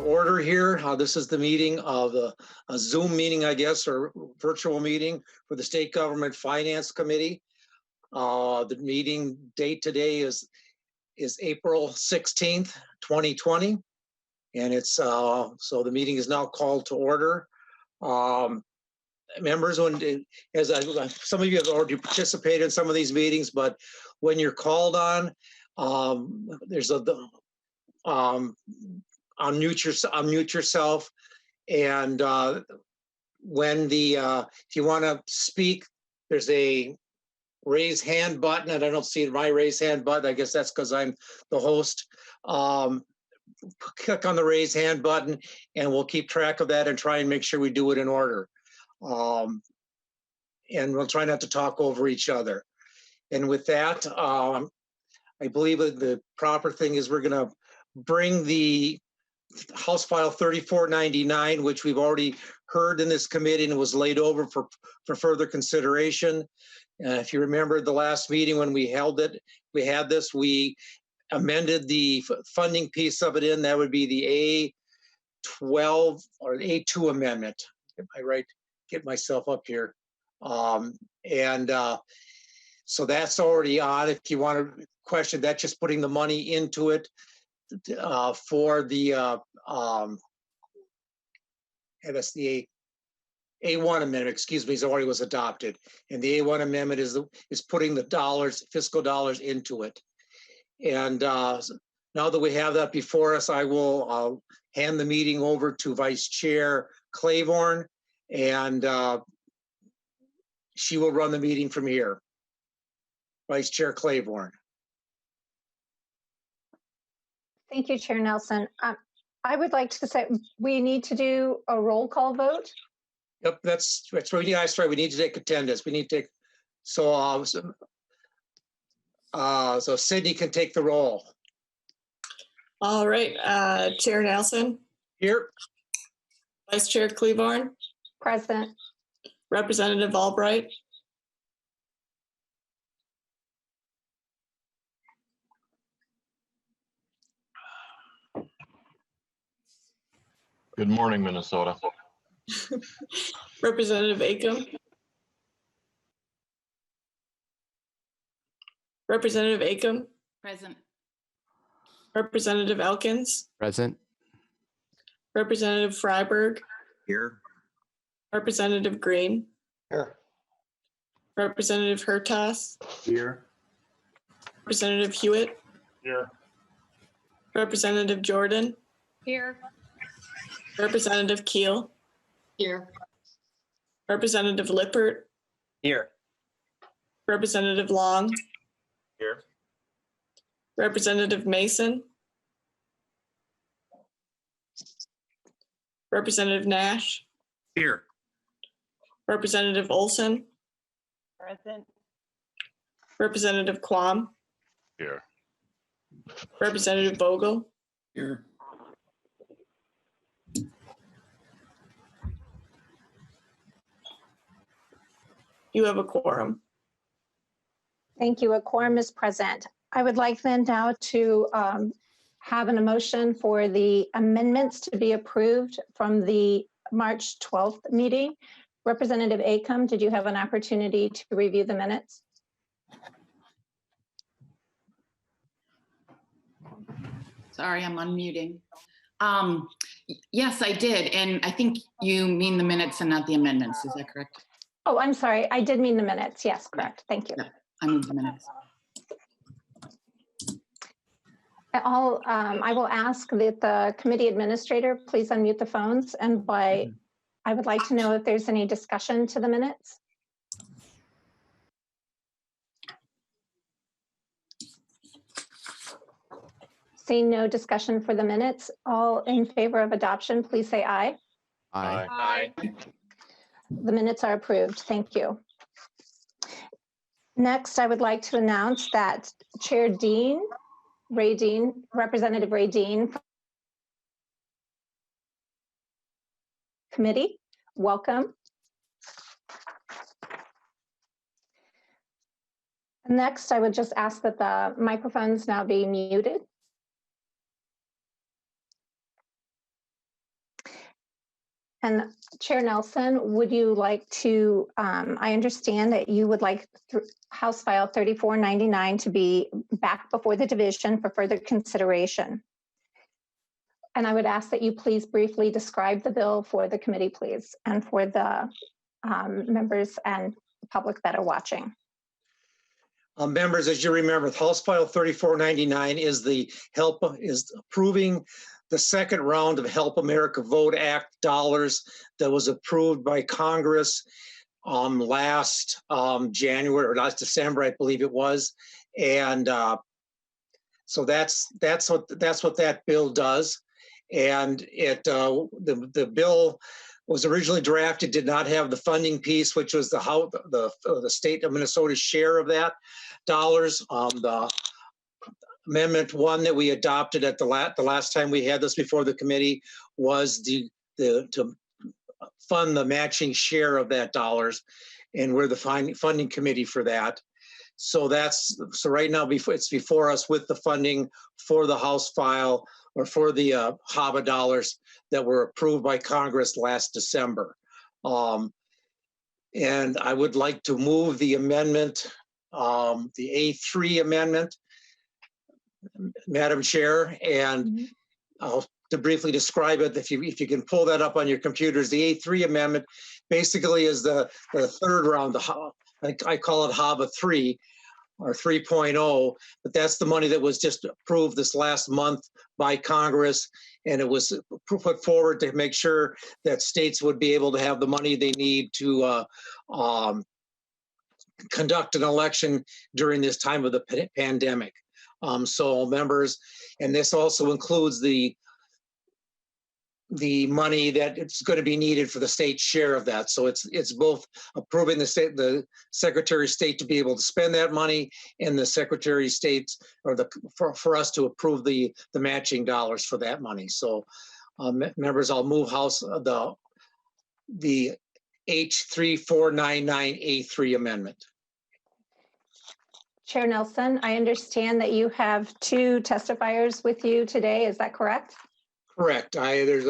order here. This is the meeting of a Zoom meeting, I guess, or virtual meeting for the State Government Finance Committee. The meeting date today is April 16th, 2020. And it's so the meeting is now called to order. Members, some of you have already participated in some of these meetings, but when you're called on, there's unmute yourself, and when if you want to speak, there's a raise hand button, and I don't see my raise hand button. I guess that's because I'm the host. Click on the raise hand button, and we'll keep track of that and try and make sure we do it in order. And we'll try not to talk over each other. And with that, I believe that the proper thing is we're going to bring the House File 3499, which we've already heard in this committee and was laid over for further consideration. If you remember the last meeting when we held it, we had this, we amended the funding piece of it in. That would be the A12 or A2 amendment. Am I right? Get myself up here. So that's already on. If you want to question that, just putting the money into it for the that's the A1 amendment, excuse me, already was adopted. And the A1 amendment is putting the fiscal dollars into it. And now that we have that before us, I will hand the meeting over to Vice Chair Claiborne, and she will run the meeting from here. Vice Chair Claiborne. Thank you, Chair Nelson. I would like to say we need to do a roll call vote. Yep, that's what we need. That's right. We need to take attendance. We need to take, so Sydney can take the roll. All right, Chair Nelson. Here. Vice Chair Claiborne. Present. Representative Albright. Good morning, Minnesota. Representative Acom. Representative Acom. Present. Representative Elkins. Present. Representative Freiberg. Here. Representative Green. Here. Representative Hertas. Here. Representative Hewitt. Here. Representative Jordan. Here. Representative Keel. Here. Representative Lippert. Here. Representative Long. Here. Representative Mason. Representative Nash. Here. Representative Olson. Present. Representative Quam. Here. Representative Vogel. Here. You have a quorum. Thank you. A quorum is present. I would like then now to have an motion for the amendments to be approved from the March 12th meeting. Representative Acom, did you have an opportunity to review the minutes? Sorry, I'm unmuting. Yes, I did. And I think you mean the minutes and not the amendments. Is that correct? Oh, I'm sorry. I did mean the minutes. Yes, correct. Thank you. No, I mean the minutes. I will ask that the committee administrator please unmute the phones, and I would like to know if there's any discussion to the minutes. Seeing no discussion for the minutes, all in favor of adoption, please say aye. Aye. Aye. The minutes are approved. Thank you. Next, I would like to announce that Chair Representative Ray Dean, committee, welcome. Next, I would just ask that the microphones now be muted. And Chair Nelson, would you like to, I understand that you would like House File 3499 to be back before the division for further consideration. And I would ask that you please briefly describe the bill for the committee, please, and for the members and public that are watching. Members, as you remember, House File 3499 is approving the second round of Help America Vote Act dollars that was approved by Congress last January or last December, I believe it was. And so that's what that bill does. And it the bill was originally drafted, did not have the funding piece, which was the state of Minnesota's share of that dollars. The Amendment 1 that we adopted at the last time we had this before the committee was to fund the matching share of that dollars, and we're the funding committee for that. So right now it's before us with the funding for the House file or for the HAVA dollars that were approved by Congress last December. And I would like to move the amendment, the A3 amendment, Madam Chair, and to briefly describe it, if you can pull that up on your computers, the A3 amendment basically is the third round. I call it HAVA 3 or 3.0, but that's the money that was just approved this last month by Congress, and it was put forward to make sure that states would be able to have the money they need to conduct an election during this time of the pandemic. So members, and this also includes the money that it's going to be needed for the state share of that. So it's both approving the Secretary of State to be able to spend that money, and the Secretary of State or for us to approve the matching dollars for that money. So members, I'll move the H3499A3 amendment. Chair Nelson, I understand that you have two testifiers with you today. Is that correct? Correct. There's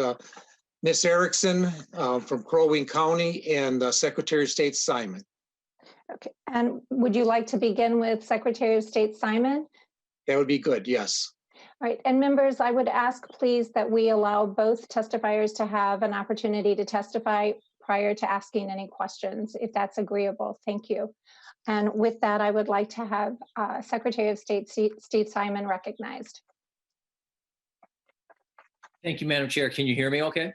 Miss Erickson from Crow Wing County and Secretary of State Simon. Okay. And would you like to begin with Secretary of State Simon? That would be good. Yes. All right. And members, I would ask, please, that we allow both testifiers to have an opportunity to testify prior to asking any questions, if that's agreeable. Thank you. And with that, I would like to have Secretary of State Steve Simon recognized. Thank you, Madam Chair. Can you hear me okay?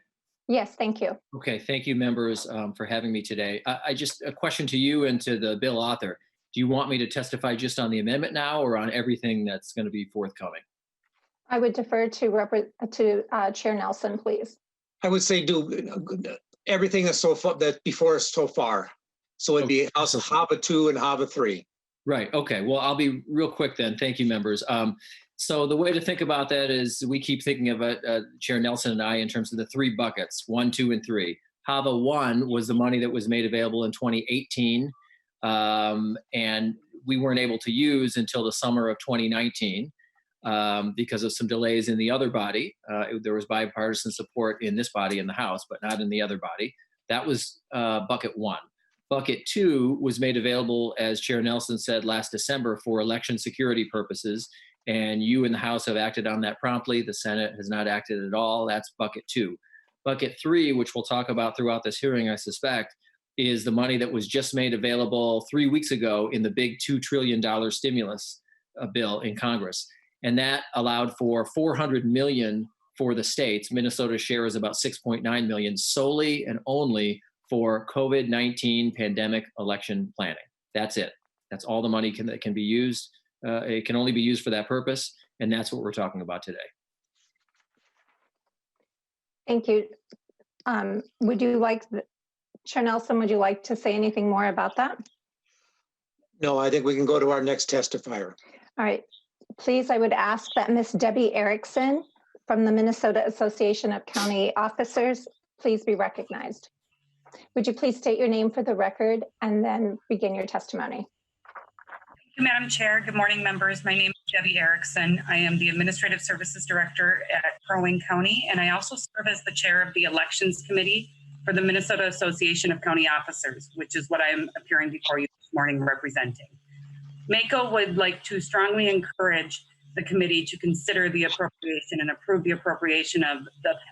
Yes, thank you. Okay, thank you, members, for having me today. I just, a question to you and to the bill author. Do you want me to testify just on the amendment now or on everything that's going to be forthcoming? I would defer to Chair Nelson, please. I would say do everything that's before us so far. So it'd be House of HAVA 2 and HAVA 3. Right. Okay. Well, I'll be real quick then. Thank you, members. So the way to think about that is we keep thinking of it, Chair Nelson and I, in terms of the three buckets, 1, 2, and 3. HAVA 1 was the money that was made available in 2018, and we weren't able to use until the summer of 2019 because of some delays in the other body. There was bipartisan support in this body in the House, but not in the other body. That was bucket 1. Bucket 2 was made available, as Chair Nelson said, last December for election security purposes. And you in the House have acted on that promptly. The Senate has not acted at all. That's bucket 2. Bucket 3, which we'll talk about throughout this hearing, I suspect, is the money that was just made available 3 weeks ago in the big $2 trillion stimulus bill in Congress. And that allowed for $400 million for the states. Minnesota's share is about $6.9 million solely and only for COVID-19 pandemic election planning. That's it. That's all the money that can be used. It can only be used for that purpose, and that's what we're talking about today. Thank you. Would you like, Chair Nelson, would you like to say anything more about that? No, I think we can go to our next testifier. All right. Please, I would ask that Miss Debby Erickson from the Minnesota Association of County Officers please be recognized. Would you please state your name for the record and then begin your testimony? Thank you, Madam Chair. Good morning, members. My name is Debby Erickson. I am the Administrative Services Director at Crow Wing County, and I also serve as the chair of the Elections Committee for the Minnesota Association of County Officers, which is what I'm appearing before you this morning representing. MACO would like to strongly encourage the committee to consider the appropriation and approve the appropriation of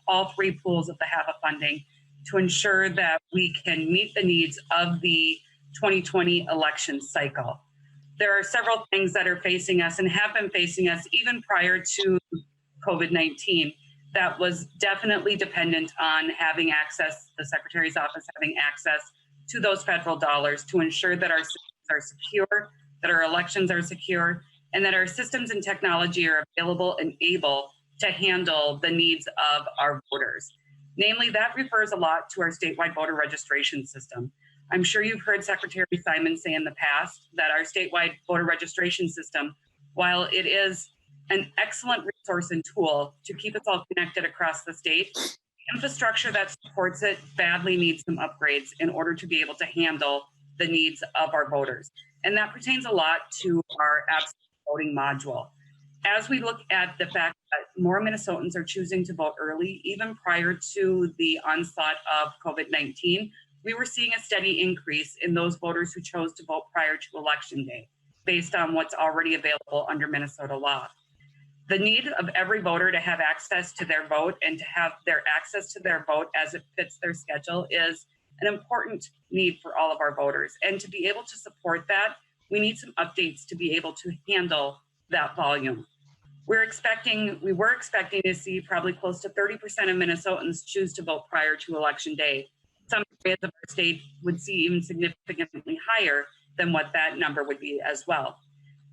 all three pools of the HAVA funding to ensure that we can meet the needs of the 2020 election cycle. There are several things that are facing us and have been facing us even prior to COVID-19 that was definitely dependent on having access, the Secretary's office having access to those federal dollars to ensure that our systems are secure, that our elections are secure, and that our systems and technology are available and able to handle the needs of our voters. Namely, that refers a lot to our statewide voter registration system. I'm sure you've heard Secretary Simon say in the past that our statewide voter registration system, while it is an excellent resource and tool to keep us all connected across the state, the infrastructure that supports it badly needs some upgrades in order to be able to handle the needs of our voters. And that pertains a lot to our absentee voting module. As we look at the fact that more Minnesotans are choosing to vote early, even prior to the onslaught of COVID-19, we were seeing a steady increase in those voters who chose to vote prior to Election Day, based on what's already available under Minnesota law. The need of every voter to have access to their vote and to have their access to their vote as it fits their schedule is an important need for all of our voters. And to be able to support that, we need some updates to be able to handle that volume. We were expecting to see probably close to 30% of Minnesotans choose to vote prior to Election Day. Some areas of our state would see even significantly higher than what that number would be as well.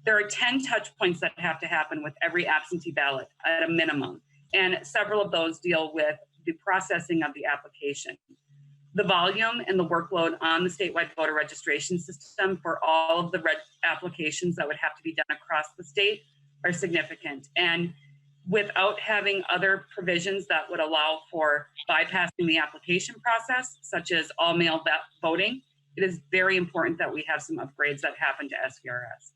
There are 10 touch points that have to happen with every absentee ballot at a minimum, and several of those deal with the processing of the application. The volume and the workload on the statewide voter registration system for all of the applications that would have to be done across the state are significant. And without having other provisions that would allow for bypassing the application process, such as all mail voting, it is very important that we have some upgrades that happen to SVRS.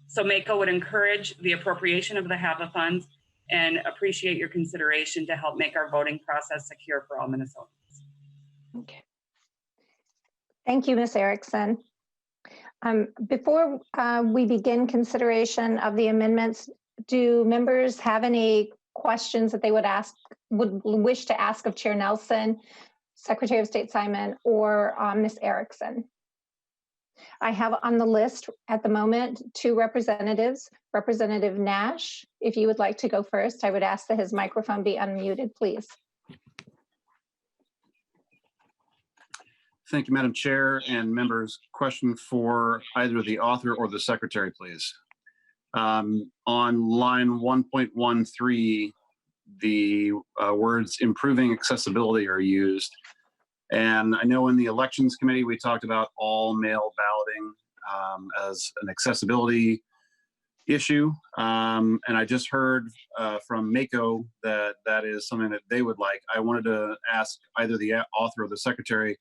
So MACO would encourage the appropriation of the HAVA funds and appreciate your consideration to help make our voting process secure for all Minnesotans. Okay. Thank you, Ms. Erickson. Before we begin consideration of the amendments, do members have any questions that they would wish to ask of Chair Nelson, Secretary of State Simon, or Ms. Erickson? I have on the list at the moment 2 representatives. Representative Nash, if you would like to go first, I would ask that his microphone be unmuted, please. Thank you, Madam Chair and members. Question for either the author or the secretary, please. On line 1.13, the words improving accessibility are used. And I know in the Elections Committee, we talked about all mail balloting as an accessibility issue. And I just heard from MACO that that is something that they would like. I wanted to ask either the author or the secretary,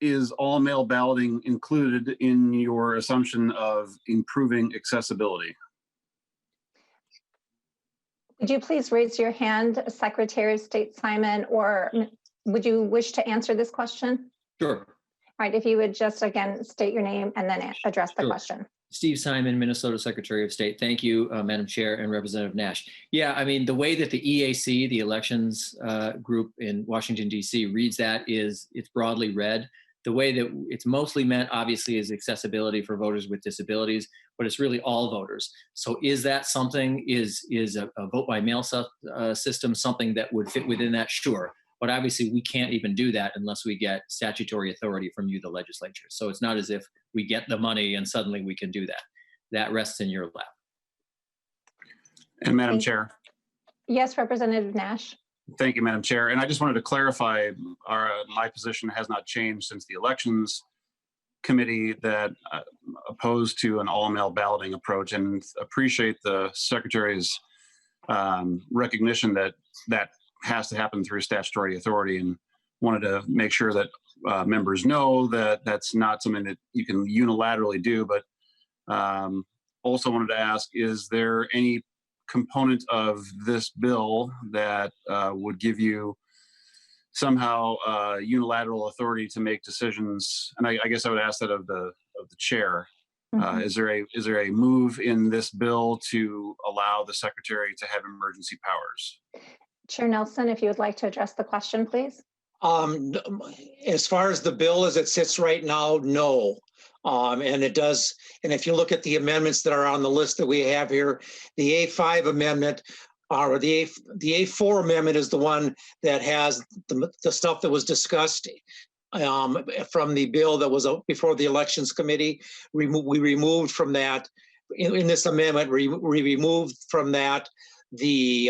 is all mail balloting included in your assumption of improving accessibility? Would you please raise your hand, Secretary of State Simon, or would you wish to answer this question? Sure. All right, if you would just again state your name and then address the Sure. question. Steve Simon, Minnesota Secretary of State. Thank you, Madam Chair and Representative Nash. Yeah, I mean, the way that the EAC, the elections group in Washington, D.C. reads that is it's broadly read. The way that it's mostly meant, obviously, is accessibility for voters with disabilities, but it's really all voters. So is that something, is a vote by mail system something that would fit within that? Sure. But obviously, we can't even do that unless we get statutory authority from you, the legislature. So it's not as if we get the money and suddenly we can do that. That rests in your lap. And Madam Chair. Yes, Representative Nash. Thank you, Madam Chair. And I just wanted to clarify, my position has not changed since the Elections Committee that opposed to an all-mail balloting approach, and appreciate the Secretary's recognition that that has to happen through statutory authority, and wanted to make sure that members know that that's not something that you can unilaterally do. But also wanted to ask, is there any component of this bill that would give you somehow unilateral authority to make decisions. And I guess I would ask that of the chair. Mhm. Is there a move in this bill to allow the secretary to have emergency powers? Chair Nelson, if you would like to address the question, please. As far as the bill as it sits right now, no. And it does, and if you look at the amendments that are on the list that we have here, the A5 amendment or the A4 amendment is the one that has the stuff that was discussed from the bill that was before the Elections Committee. We removed from that, in this amendment, we removed from that the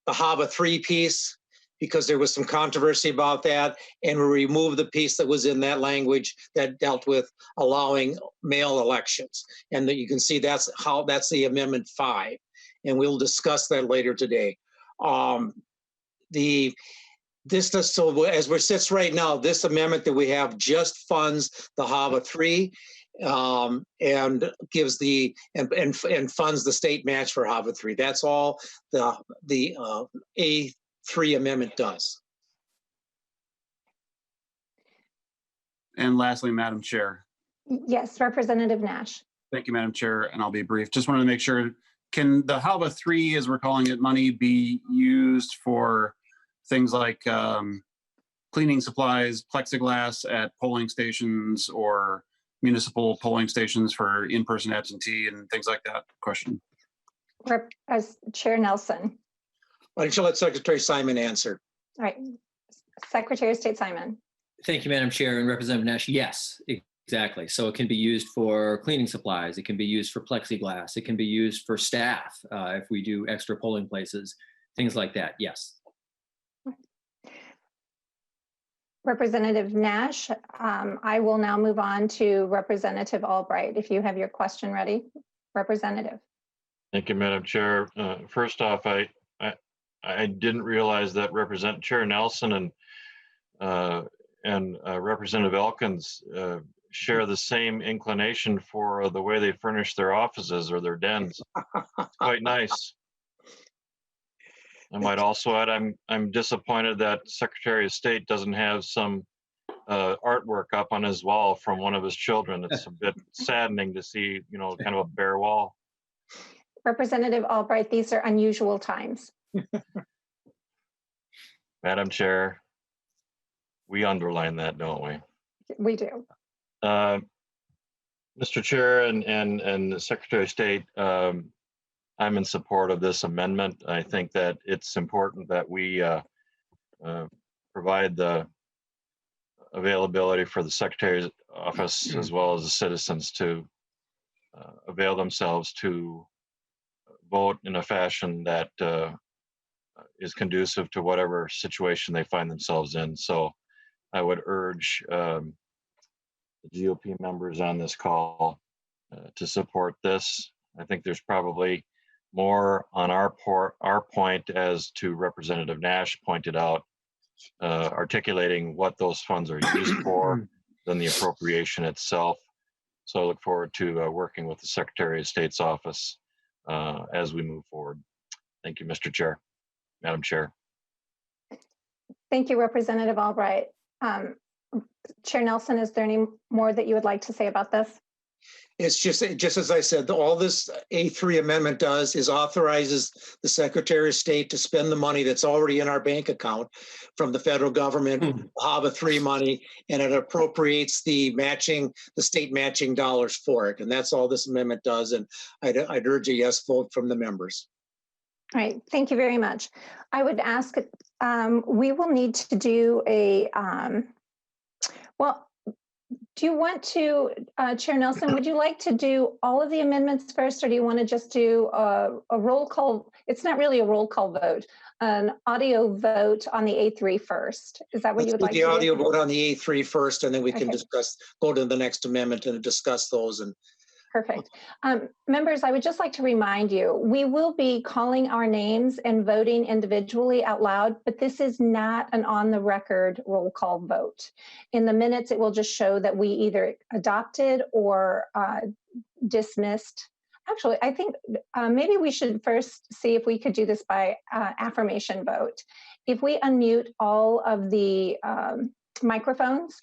HAVA 3 piece, because there was some controversy about that, and we removed the piece that was in that language that dealt with allowing mail elections. And that you can see that's the Amendment 5, and we'll discuss that later today. So as we sits right now, this amendment that we have just funds the HAVA 3 and gives and funds the state match for HAVA 3. That's all the A3 amendment does. And lastly, Madam Chair. Yes, Representative Nash. Thank you, Madam Chair, and I'll be brief. Just wanted to make sure, can the HAVA 3, as we're calling it, money be used for things like cleaning supplies, plexiglass at polling stations, or municipal polling stations for in-person absentee and things like that? Question. As Chair Nelson. Why don't you let Secretary Simon answer? All right. Secretary of State Simon. Thank you, Madam Chair and Representative Nash. Yes, exactly. So it can be used for cleaning supplies. It can be used for plexiglass. It can be used for staff if we do extra polling places, things like that. Yes. Representative Nash, I will now move on to Representative Albright. If you have your question ready, Representative. Thank you, Madam Chair. First off, I didn't realize that Chair Nelson and Representative Elkins share the same inclination for the way they furnish their offices or their dens. It's quite nice. I might also add, I'm disappointed that Secretary of State doesn't have some artwork up on his wall from one of his children. It's a bit saddening to see, kind of a bare wall. Representative Albright, these are unusual times. Madam Chair, we underline that, don't we? We do. Mr. Chair and the Secretary of State, I'm in support of this amendment. I think that it's important that we provide the availability for the Secretary's office as well as the citizens to avail themselves to vote in a fashion that is conducive to whatever situation they find themselves in. So I would urge the GOP members on this call to support this. I think there's probably more on our point, as to Representative Nash pointed out, articulating what those funds are used for than the appropriation itself. So I look forward to working with the Secretary of State's office as we move forward. Thank you, Mr. Chair, Madam Chair. Thank you, Representative Albright. Chair Nelson, is there any more that you would like to say about this? It's just as I said, all this A3 amendment does is authorizes the Secretary of State to spend the money that's already in our bank account from the federal government, HAVA 3 money, and it appropriates the state matching dollars for it. And that's all this amendment does. And I'd urge a yes vote from the members. All right, thank you very much. I would ask, we will need to do a, do you want to, Chair Nelson, would you like to do all of the amendments first, or do you want to just do a roll call? It's not really a roll call vote, an audio vote on the A3 first. Is that what you would like to do? The audio vote on the A3 first, and then we can Okay. go to the next amendment and discuss those. And Perfect. Members, I would just like to remind you, we will be calling our names and voting individually out loud, but this is not an on-the-record roll call vote. In the minutes, it will just show that we either adopted or dismissed Actually, I think maybe we should first see if we could do this by affirmation vote. If we unmute all of the microphones,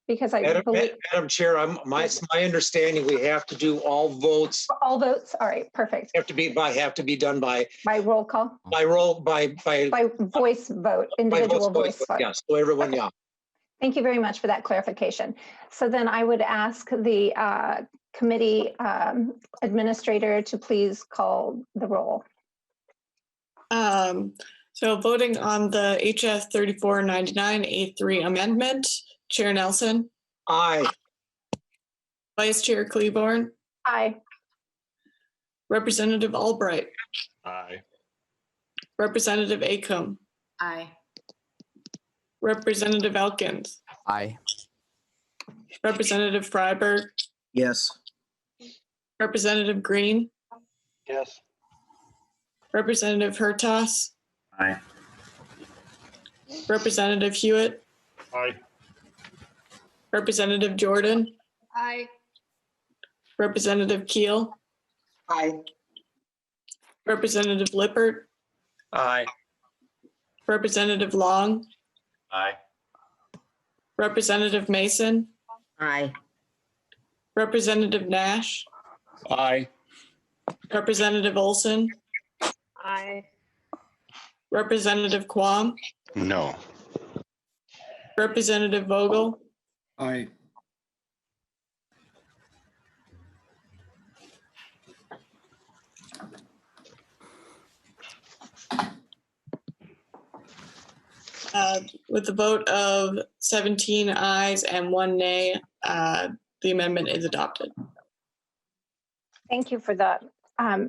because I believe Madam Chair, my understanding, we have to do all votes, all votes. All right, perfect. have to be done by Roll call, by voice vote, individual voice vote. Yes, so everyone, yeah. Thank you very much for that clarification. So then I would ask the committee administrator to please call the roll. So voting on the HS 3499 A3 amendment, Chair Nelson, Aye. Vice Chair Claiborne, Aye. Representative Albright, Aye. Representative Acomb, Aye. Representative Elkins, Aye. Representative Freiberg, Yes. Representative Green, Yes. Representative Hertas, Aye. Representative Hewitt, Aye. Representative Jordan, Aye. Representative Keel, Aye. Representative Lippert, Aye. Representative Long, Aye. Representative Mason, Aye. Representative Nash, Aye. Representative Olson, Aye. Representative Quam, No. Representative Vogel, Aye. with the vote of 17 ayes and 1 nay, the amendment is adopted. Thank you for that.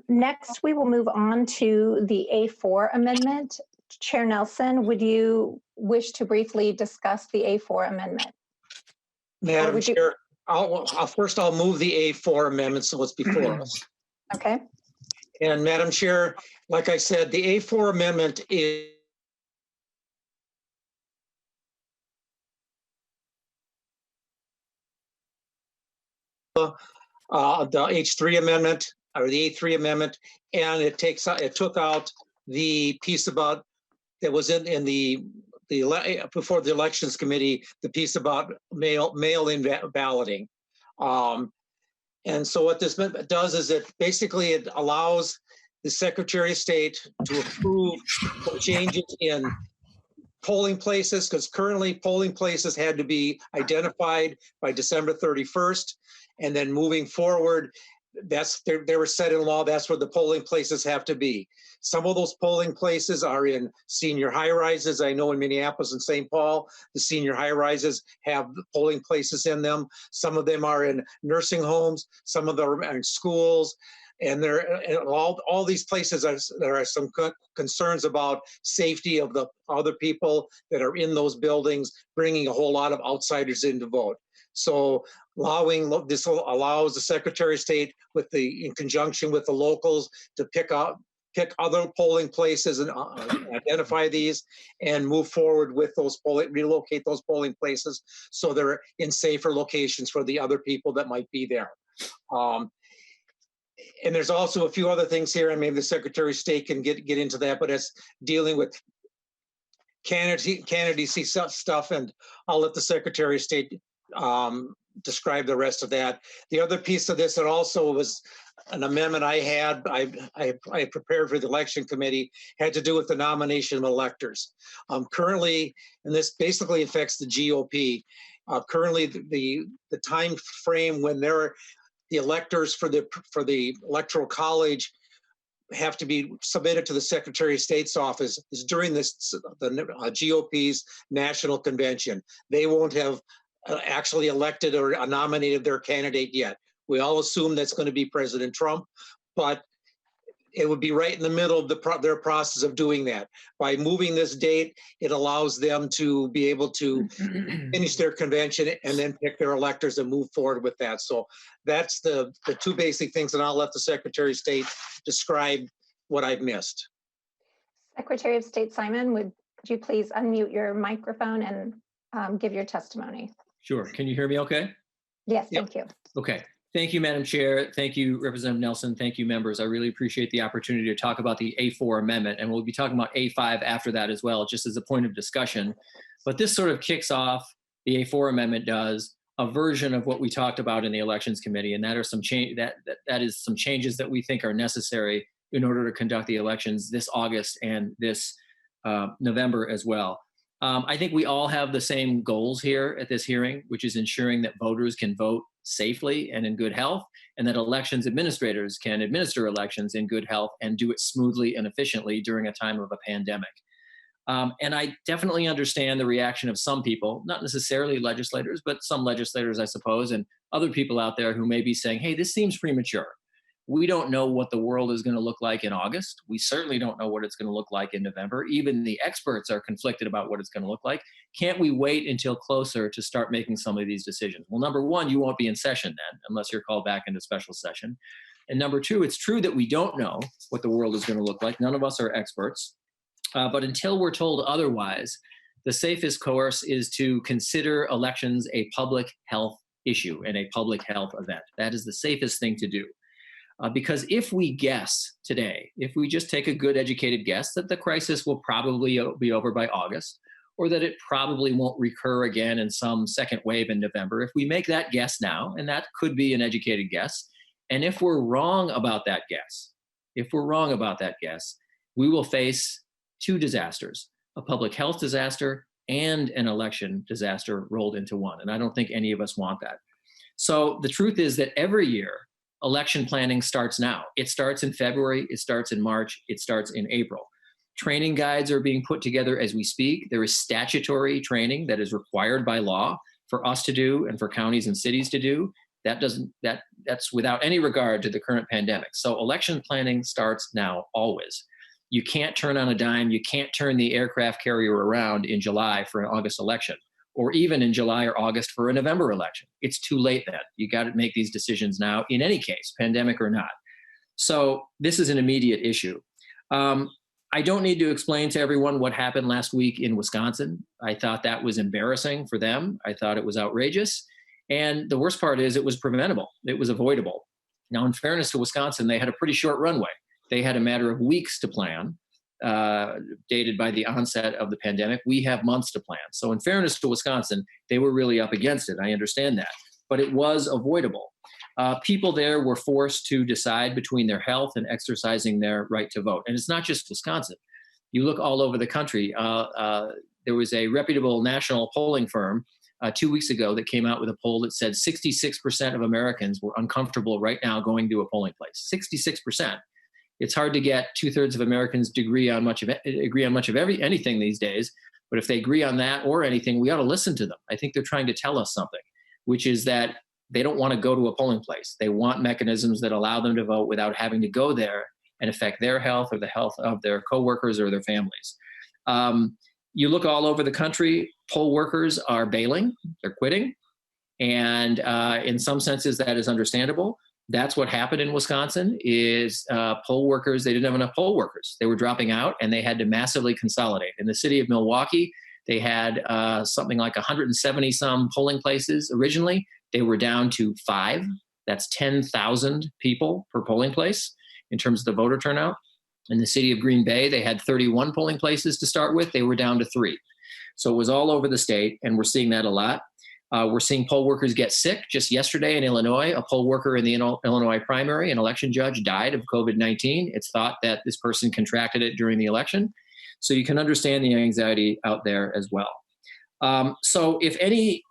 Next, we will move on to the A4 amendment. Chair Nelson, would you wish to briefly discuss the A4 amendment? Madam would you- Chair, I'll move the A4 amendment so it's before us. Okay. And Madam Chair, like I said, the A4 amendment is the H3 amendment or the A3 amendment, and it took out the piece about that was in the before the elections committee, the piece about mail-in balloting. And so what this does is it allows the Secretary of State to approve changes in polling places, because currently polling places had to be identified by December 31st. And then moving forward, they were set in law, that's where the polling places have to be. Some of those polling places are in senior high rises. I know in Minneapolis and St. Paul, the senior high rises have polling places in them. Some of them are in nursing homes, some of them are in schools. And all these places there are some concerns about safety of the other people that are in those buildings, bringing a whole lot of outsiders in to vote. So this allows the Secretary of State in conjunction with the locals to pick other polling places and identify these and move forward with relocate those polling places so they're in safer locations for the other people that might be there. And there's also a few other things here, and maybe the Secretary of State can get into that, but it's dealing with candidacy stuff, and I'll let the Secretary of State describe the rest of that. The other piece of this that also was an amendment I prepared for the election committee had to do with the nomination of electors. Currently, and this basically affects the GOP. Currently, the time frame when the electors for the Electoral College have to be submitted to the Secretary of State's office is during the GOP's national convention. They won't have actually elected or nominated their candidate yet. We all assume that's going to be President Trump, but it would be right in the middle of their process of doing that. By moving this date, it allows them to be able to finish their convention and then pick their electors and move forward with that. So that's the two basic things, and I'll let the Secretary of State describe what I've missed. Secretary of State Simon, would you please unmute your microphone and give your testimony? Sure. Can you hear me okay? Yes, Yep. thank you. Okay. Thank you, Madam Chair. Thank you, Representative Nelson. Thank you, members. I really appreciate the opportunity to talk about the A4 amendment, and we'll be talking about A5 after that as well, just as a point of discussion. But this sort of kicks off, the A4 amendment does, a version of what we talked about in the Elections Committee, and that is some changes that we think are necessary in order to conduct the elections this August and this November as well. I think we all have the same goals here at this hearing, which is ensuring that voters can vote safely and in good health, and that elections administrators can administer elections in good health and do it smoothly and efficiently during a time of a pandemic. And I definitely understand the reaction of some people, not necessarily legislators, but some legislators, I suppose, and other people out there who may be saying, hey, this seems premature. We don't know what the world is going to look like in August. We certainly don't know what it's going to look like in November. Even the experts are conflicted about what it's going to look like. Can't we wait until closer to start making some of these decisions? Well, number one, you won't be in session then, unless you're called back into special session. And number two, it's true that we don't know what the world is going to look like. None of us are experts. But until we're told otherwise, the safest course is to consider elections a public health issue and a public health event. That is the safest thing to do. Because if we guess today, if we just take a good educated guess that the crisis will probably be over by August, or that it probably won't recur again in some second wave in November, if we make that guess now, and that could be an educated guess, and if we're wrong about that guess, we will face two disasters, a public health disaster and an election disaster rolled into one. And I don't think any of us want that. So the truth is that every year, election planning starts now. It starts in February, it starts in March, it starts in April. Training guides are being put together as we speak. There is statutory training that is required by law for us to do and for counties and cities to do. That's without any regard to the current pandemic. So election planning starts now, always. You can't turn on a dime. You can't turn the aircraft carrier around in July for an August election, or even in July or August for a November election. It's too late then. You got to make these decisions now, in any case, pandemic or not. So this is an immediate issue. I don't need to explain to everyone what happened last week in Wisconsin. I thought that was embarrassing for them. I thought it was outrageous. And the worst part is it was preventable. It was avoidable. Now, in fairness to Wisconsin, they had a pretty short runway. They had a matter of weeks to plan, dated by the onset of the pandemic. We have months to plan. So in fairness to Wisconsin, they were really up against it. I understand that. But it was avoidable. People there were forced to decide between their health and exercising their right to vote. And it's not just Wisconsin. You look all over the country. There was a reputable national polling firm 2 weeks ago that came out with a poll that said 66% of Americans were uncomfortable right now going to a polling place. 66%. It's hard to get 2/3 of Americans to agree on much of anything these days. But if they agree on that or anything, we ought to listen to them. I think they're trying to tell us something, which is that they don't want to go to a polling place. They want mechanisms that allow them to vote without having to go there and affect their health or the health of their coworkers or their families. You look all over the country, poll workers are bailing, they're quitting. And in some senses, that is understandable. That's what happened in Wisconsin is poll workers, they didn't have enough poll workers. They were dropping out and they had to massively consolidate. In the city of Milwaukee, they had something like 170 some polling places originally. They were down to 5. That's 10,000 people per polling place in terms of the voter turnout. In the city of Green Bay, they had 31 polling places to start with. They were down to 3. So it was all over the state, and we're seeing that a lot. We're seeing poll workers get sick. Just yesterday in Illinois, a poll worker in the Illinois primary, an election judge, died of COVID-19. It's thought that this person contracted it during the election. So you can understand the anxiety out there as well. So if any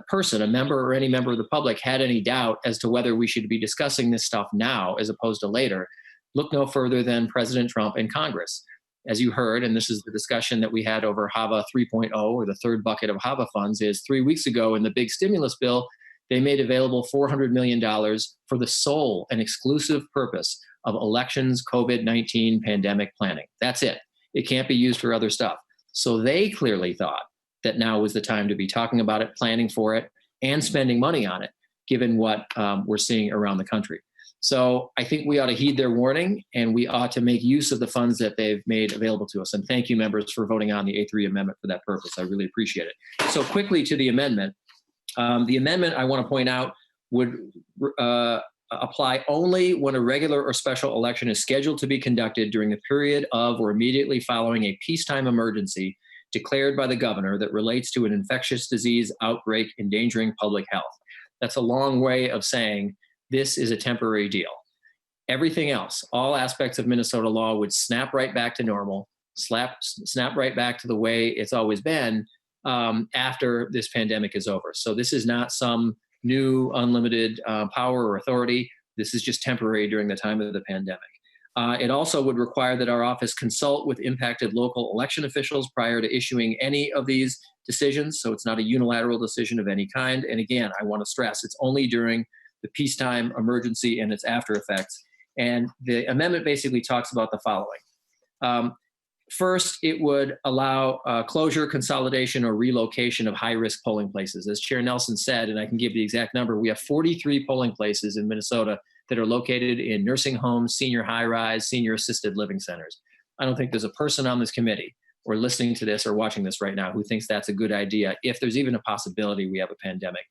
person, a member or any member of the public had any doubt as to whether we should be discussing this stuff now as opposed to later, look no further than President Trump and Congress. As you heard, and this is the discussion that we had over HAVA 3.0, or the third bucket of HAVA funds, is 3 weeks ago in the big stimulus bill, they made available $400 million for the sole and exclusive purpose of elections COVID-19 pandemic planning. That's it. It can't be used for other stuff. So they clearly thought that now was the time to be talking about it, planning for it, and spending money on it, given what we're seeing around the country. So I think we ought to heed their warning, and we ought to make use of the funds that they've made available to us. And thank you, members, for voting on the A3 amendment for that purpose. I really appreciate it. So quickly to the amendment. The amendment, I want to point out, would apply only when a regular or special election is scheduled to be conducted during the period of or immediately following a peacetime emergency declared by the governor that relates to an infectious disease outbreak endangering public health. That's a long way of saying this is a temporary deal. Everything else, all aspects of Minnesota law would snap right back to normal, snap right back to the way it's always been after this pandemic is over. So this is not some new unlimited power or authority. This is just temporary during the time of the pandemic. It also would require that our office consult with impacted local election officials prior to issuing any of these decisions. So it's not a unilateral decision of any kind. And again, I want to stress, it's only during the peacetime emergency and its after effects. And the amendment basically talks about the following. First, it would allow closure, consolidation, or relocation of high-risk polling places. As Chair Nelson said, and I can give the exact number, we have 43 polling places in Minnesota that are located in nursing homes, senior high-rise, senior assisted living centers. I don't think there's a person on this committee or listening to this or watching this right now who thinks that's a good idea if there's even a possibility we have a pandemic.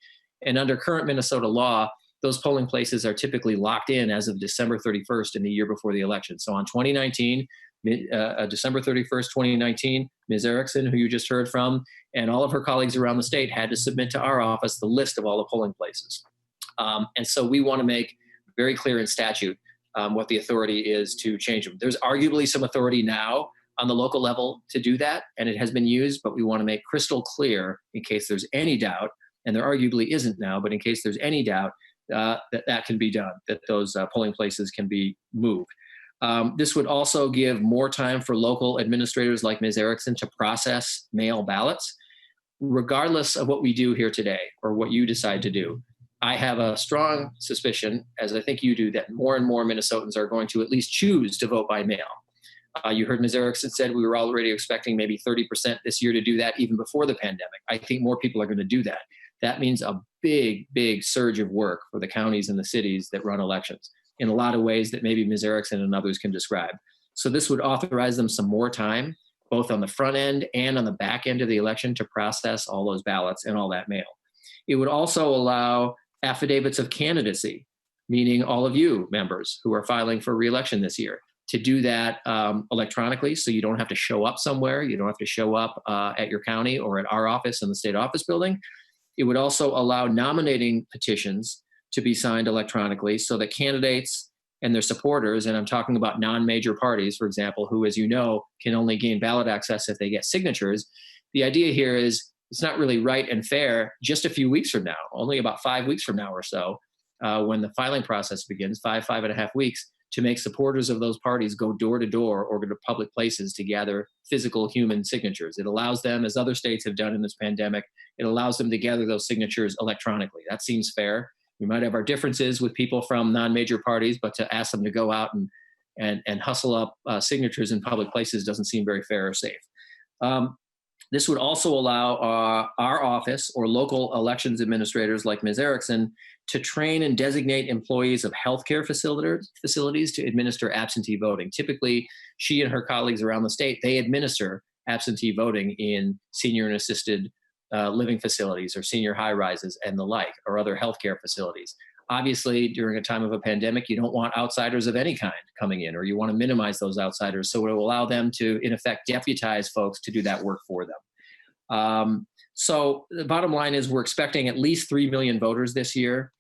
And under current Minnesota law, those polling places are typically locked in as of December 31st in the year before the election. So on 2019, December 31st, 2019, Ms. Erickson, who you just heard from, and all of her colleagues around the state had to submit to our office the list of all the polling places. And so we want to make very clear in statute what the authority is to change them. There's arguably some authority now on the local level to do that, and it has been used, but we want to make crystal clear in case there's any doubt, and there arguably isn't now, but in case there's any doubt, that can be done, that those polling places can be moved. This would also give more time for local administrators like Ms. Erickson to process mail ballots. Regardless of what we do here today or what you decide to do, I have a strong suspicion, as I think you do, that more and more Minnesotans are going to at least choose to vote by mail. You heard Ms. Erickson said we were already expecting maybe 30% this year to do that even before the pandemic. I think more people are going to do that. That means a big, big surge of work for the counties and the cities that run elections in a lot of ways that maybe Ms. Erickson and others can describe. So this would authorize them some more time, both on the front end and on the back end of the election, to process all those ballots and all that mail. It would also allow affidavits of candidacy, meaning all of you members who are filing for re-election this year, to do that electronically, so you don't have to show up somewhere. You don't have to show up at your county or at our office in the state office building. It would also allow nominating petitions to be signed electronically so that candidates and their supporters, and I'm talking about non-major parties, for example, who, as you know, can only gain ballot access if they get signatures. The idea here is it's not really right and fair just a few weeks from now, only about 5 weeks from now or so, when the filing process begins, 5.5 weeks, to make supporters of those parties go door to door or go to public places to gather physical human signatures. It allows them, as other states have done in this pandemic, it allows them to gather those signatures electronically. That seems fair. We might have our differences with people from non-major parties, but to ask them to go out and hustle up signatures in public places doesn't seem very fair or safe. This would also allow our office or local elections administrators like Ms. Erickson to train and designate employees of healthcare facilities to administer absentee voting. Typically, she and her colleagues around the state, they administer absentee voting in senior and assisted living facilities or senior high rises and the like, or other healthcare facilities. Obviously, during a time of a pandemic, you don't want outsiders of any kind coming in, or you want to minimize those outsiders. So it will allow them to, in effect, deputize folks to do that work for them. So the bottom line is we're expecting at least 3 million voters this year.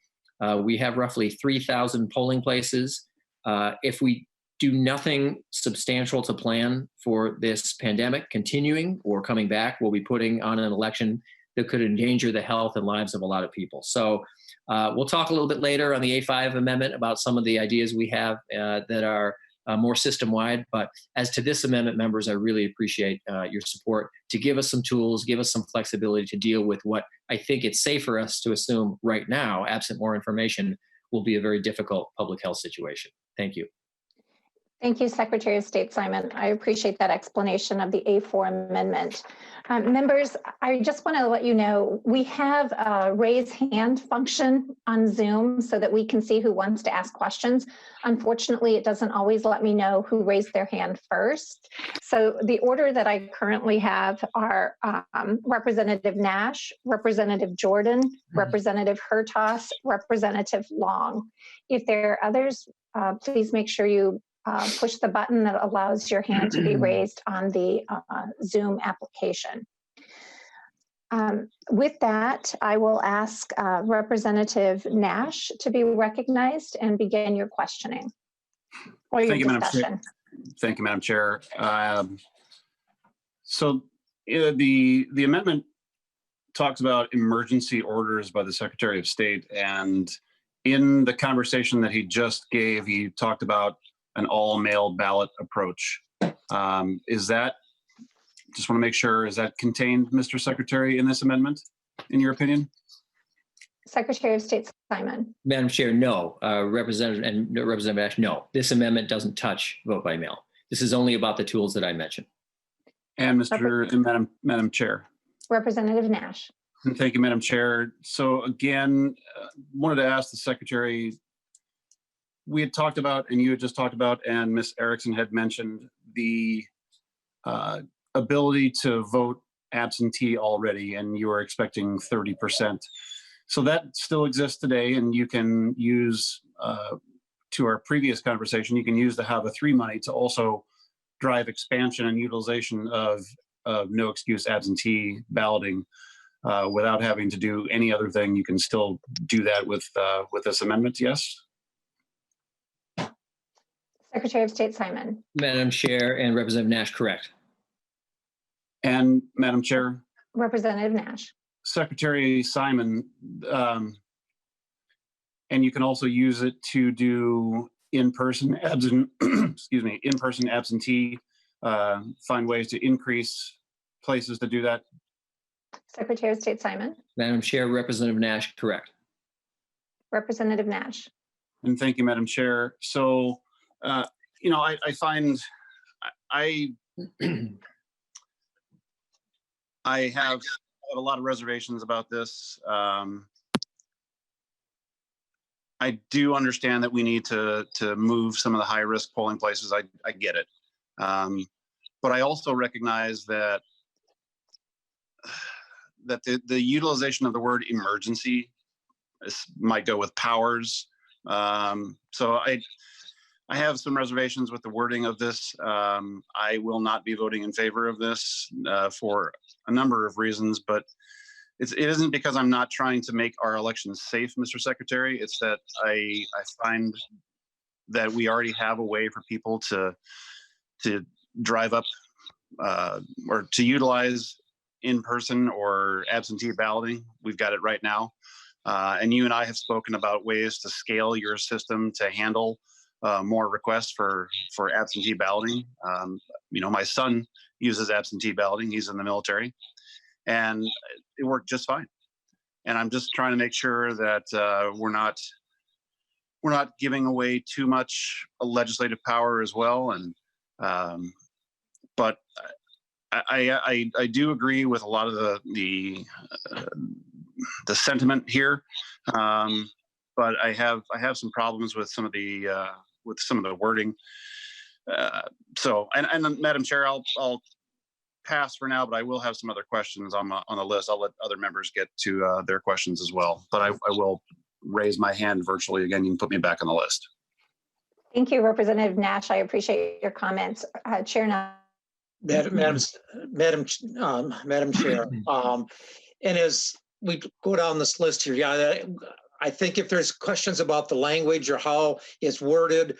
We have roughly 3,000 polling places. If we do nothing substantial to plan for this pandemic continuing or coming back, we'll be putting on an election that could endanger the health and lives of a lot of people. So we'll talk a little bit later on the A5 amendment about some of the ideas we have that are more system-wide. But as to this amendment, members, I really appreciate your support to give us some tools, give us some flexibility to deal with what I think it's safe for us to assume right now, absent more information, will be a very difficult public health situation. Thank you. Thank you, Secretary of State Simon. I appreciate that explanation of the A4 amendment. Members, I just want to let you know, we have a raise hand function on Zoom so that we can see who wants to ask questions. Unfortunately, it doesn't always let me know who raised their hand first. So the order that I currently have are Representative Nash, Representative Jordan, Representative Hertas, Representative Long. If there are others, please make sure you push the button that allows your hand to be raised on the Zoom application. With that, I will ask Representative Nash to be recognized and begin your questioning or your discussion. Thank you, Madam Chair. So the amendment talks about emergency orders by the Secretary of State, and in the conversation that he just gave, he talked about an all-mail ballot approach. Is that, just want to make sure, is that contained, Mr. Secretary, in this amendment, in your opinion? Secretary of State Simon. Madam Chair, no. Representative Ash, no. This amendment doesn't touch vote by mail. This is only about the tools that I mentioned. And Madam Chair. Representative Nash. And thank you, Madam Chair. So again, wanted to ask the Secretary, we had talked about, and you had just talked about, and Ms. Erickson had mentioned the ability to vote absentee already, and you were expecting 30%. So that still exists today, and you can use, to our previous conversation, you can use the Have a 3 money to also drive expansion and utilization of no excuse absentee balloting without having to do any other thing. You can still do that with this amendment, yes? Secretary of State Simon. Madam Chair and Representative Nash, correct. And Madam Chair. Representative Nash. Secretary Simon, and you can also use it to do in-person in-person absentee, find ways to increase places to do that. Secretary of State Simon. Madam Chair, Representative Nash, correct. Representative Nash. And thank you, Madam Chair. So, you know, I find I have a lot of reservations about this. I do understand that we need to move some of the high-risk polling places. I get it. But I also recognize that the utilization of the word emergency might go with powers. So I have some reservations with the wording of this. I will not be voting in favor of this for a number of reasons, but it isn't because I'm not trying to make our elections safe, Mr. Secretary. It's that I find that we already have a way for people to drive up or to utilize in-person or absentee balloting. We've got it right now. And you and I have spoken about ways to scale your system to handle more requests for absentee balloting. You know, my son uses absentee balloting. He's in the military, and it worked just fine. And I'm just trying to make sure that we're not giving away too much legislative power as well. And but I do agree with a lot of the sentiment here. But I have some problems with some of the wording. So, and Madam Chair, I'll pass for now, but I will have some other questions on the list. I'll let other members get to their questions as well. But I will raise my hand virtually again. You can put me back on the list. Thank you, Representative Nash. I appreciate your comments. Chair now. Madam Chair, and as we go down this list here, yeah, I think if there's questions about the language or how it's worded,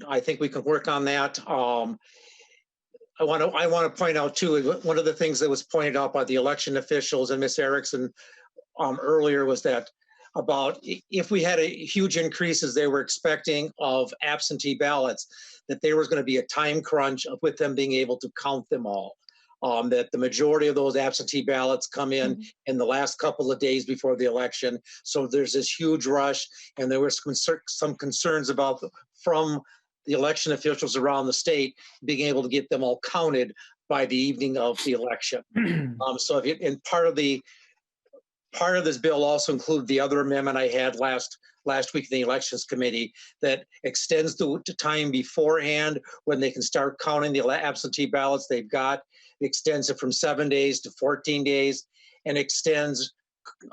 I think we can work on that. I want to point out too, one of the things that was pointed out by the election officials and Ms. Erickson earlier was that about if we had a huge increase as they were expecting of absentee ballots, that there was going to be a time crunch with them being able to count them all. That the majority of those absentee ballots come in the last couple of days before the election. So there's this huge rush, and there were some concerns about from the election officials around the state, being able to get them all counted by the evening of the election. So if you, and part of this bill also included the other amendment I had last week in the elections committee that extends the time beforehand when they can start counting the absentee ballots they've got. It extends it from 7 days to 14 days and extends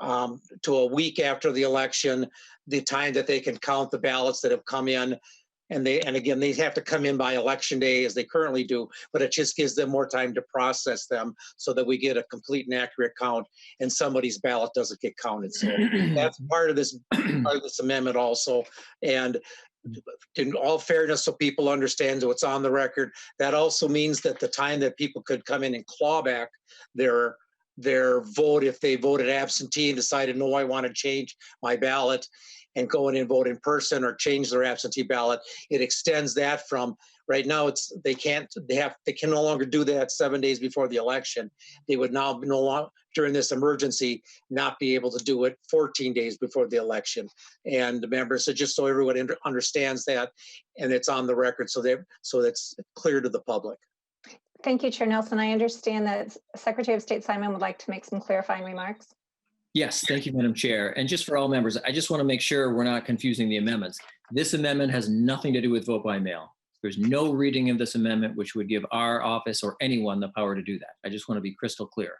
to a week after the election, the time that they can count the ballots that have come in. And again, they have to come in by election day as they currently do, but it just gives them more time to process them so that we get a complete and accurate count and somebody's ballot doesn't get counted. So that's part of this amendment also. And in all fairness, so people understand what's on the record, that also means that the time that people could come in and claw back their vote, if they voted absentee and decided, no, I want to change my ballot, and go in and vote in person or change their absentee ballot, it extends that from right now. They can no longer do that 7 days before the election. They would now no longer during this emergency not be able to do it 14 days before the election. And the members, so just so everyone understands that, and it's on the record, so that's clear to the public. Thank you, Chair Nelson. I understand that Secretary of State Simon would like to make some clarifying remarks. Yes, thank you, Madam Chair. And just for all members, I just want to make sure we're not confusing the amendments. This amendment has nothing to do with vote by mail. There's no reading of this amendment which would give our office or anyone the power to do that. I just want to be crystal clear.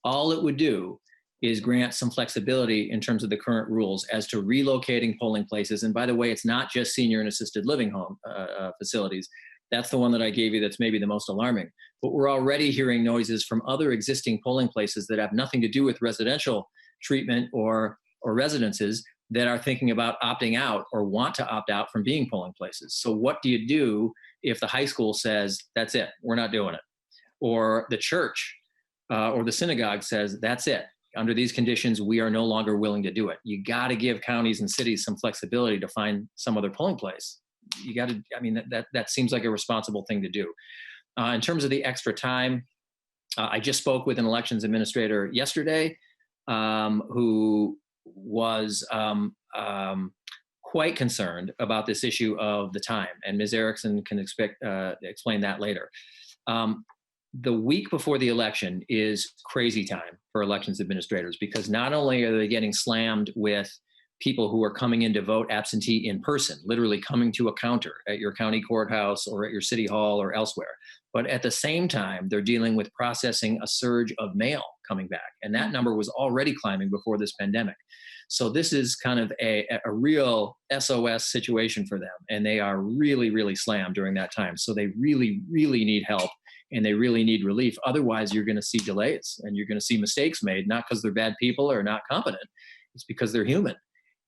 All it would do is grant some flexibility in terms of the current rules as to relocating polling places. And by the way, it's not just senior and assisted living home facilities. That's the one that I gave you that's maybe the most alarming. But we're already hearing noises from other existing polling places that have nothing to do with residential treatment or residences that are thinking about opting out or want to opt out from being polling places. So what do you do if the high school says, that's it, we're not doing it? Or the church or the synagogue says, that's it. Under these conditions, we are no longer willing to do it. You got to give counties and cities some flexibility to find some other polling place. You got to, I mean, that seems like a responsible thing to do. In terms of the extra time, I just spoke with an elections administrator yesterday who was quite concerned about this issue of the time, and Ms. Erickson can explain that later. The week before the election is crazy time for elections administrators because not only are they getting slammed with people who are coming in to vote absentee in person, literally coming to a counter at your county courthouse or at your city hall or elsewhere, but at the same time, they're dealing with processing a surge of mail coming back. And that number was already climbing before this pandemic. So this is kind of a real SOS situation for them. And they are really, really slammed during that time. So they really, really need help and they really need relief. Otherwise, you're going to see delays and you're going to see mistakes made, not because they're bad people or not competent. It's because they're human.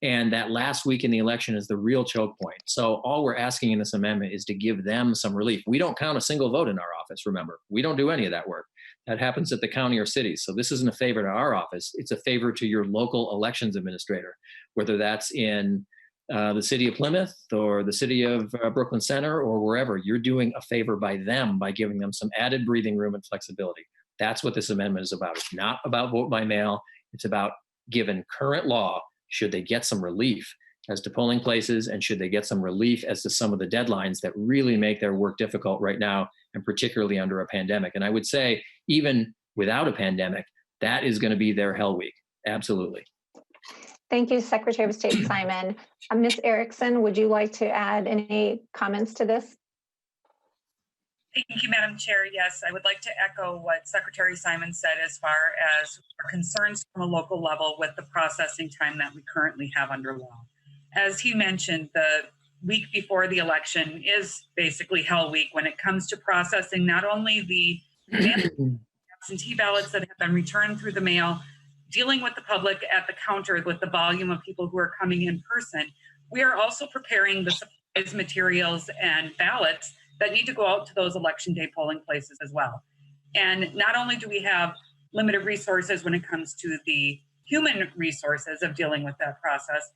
And that last week in the election is the real choke point. So all we're asking in this amendment is to give them some relief. We don't count a single vote in our office, remember. We don't do any of that work. That happens at the county or city. So this isn't a favor to our office. It's a favor to your local elections administrator, whether that's in the city of Plymouth or the city of Brooklyn Center or wherever. You're doing a favor by them by giving them some added breathing room and flexibility. That's what this amendment is about. It's not about vote by mail. It's about, given current law, should they get some relief as to polling places, and should they get some relief as to some of the deadlines that really make their work difficult right now, and particularly under a pandemic. And I would say even without a pandemic, that is going to be their hell week. Absolutely. Thank you, Secretary of State Simon. Ms. Erickson, would you like to add any comments to this? Thank you, Madam Chair. Yes, I would like to echo what Secretary Simon said as far as our concerns from a local level with the processing time that we currently have under law. As he mentioned, the week before the election is basically hell week when it comes to processing not only the absentee ballots that have been returned through the mail, dealing with the public at the counter with the volume of people who are coming in person. We are also preparing the supplies, materials, and ballots that need to go out to those election day polling places as well. And not only do we have limited resources when it comes to the human resources of dealing with that process,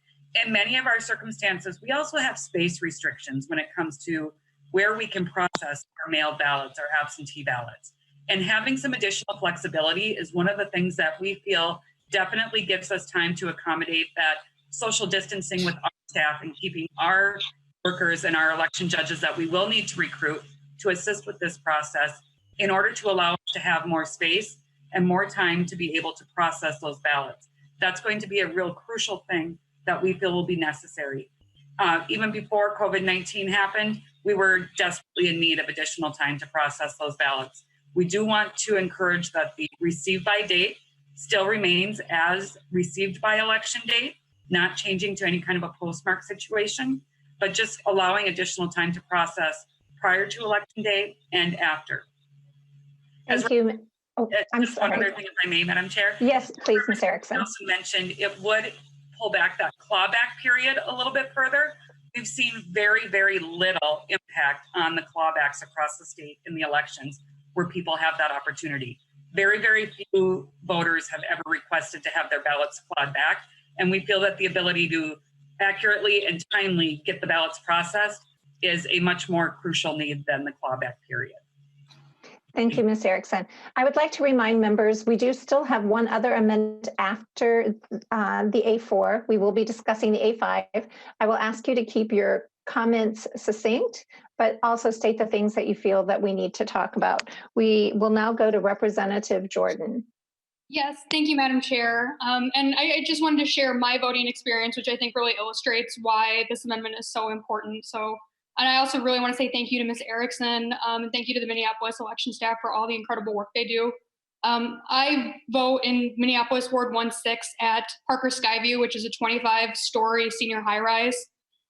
in many of our circumstances, we also have space restrictions when it comes to where we can process our mail ballots or absentee ballots. And having some additional flexibility is one of the things that we feel definitely gives us time to accommodate that social distancing with our staff and keeping our workers and our election judges that we will need to recruit to assist with this process in order to allow us to have more space and more time to be able to process those ballots. That's going to be a real crucial thing that we feel will be necessary. Even before COVID-19 happened, we were desperately in need of additional time to process those ballots. We do want to encourage that the received by date still remains as received by election date, not changing to any kind of a postmark situation, but just allowing additional time to process prior to election day and after. Thank you. Oh, I'm Just one sorry. other thing, if I may, Madam Chair. Yes, please, Ms. Erickson. I also mentioned it would pull back that clawback period a little bit further. We've seen very, very little impact on the clawbacks across the state in the elections where people have that opportunity. Very, very few voters have ever requested to have their ballots clawed back. And we feel that the ability to accurately and timely get the ballots processed is a much more crucial need than the clawback period. Thank you, Ms. Erickson. I would like to remind members, we do still have one other amendment after the A4. We will be discussing the A5. I will ask you to keep your comments succinct, but also state the things that you feel that we need to talk about. We will now go to Representative Jordan. Yes, thank you, Madam Chair. And I just wanted to share my voting experience, which I think really illustrates why this amendment is so important. And I also really want to say thank you to Ms. Erickson and thank you to the Minneapolis election staff for all the incredible work they do. I vote in Minneapolis Ward 1-6 at Parker Skyview, which is a 25-story senior high-rise.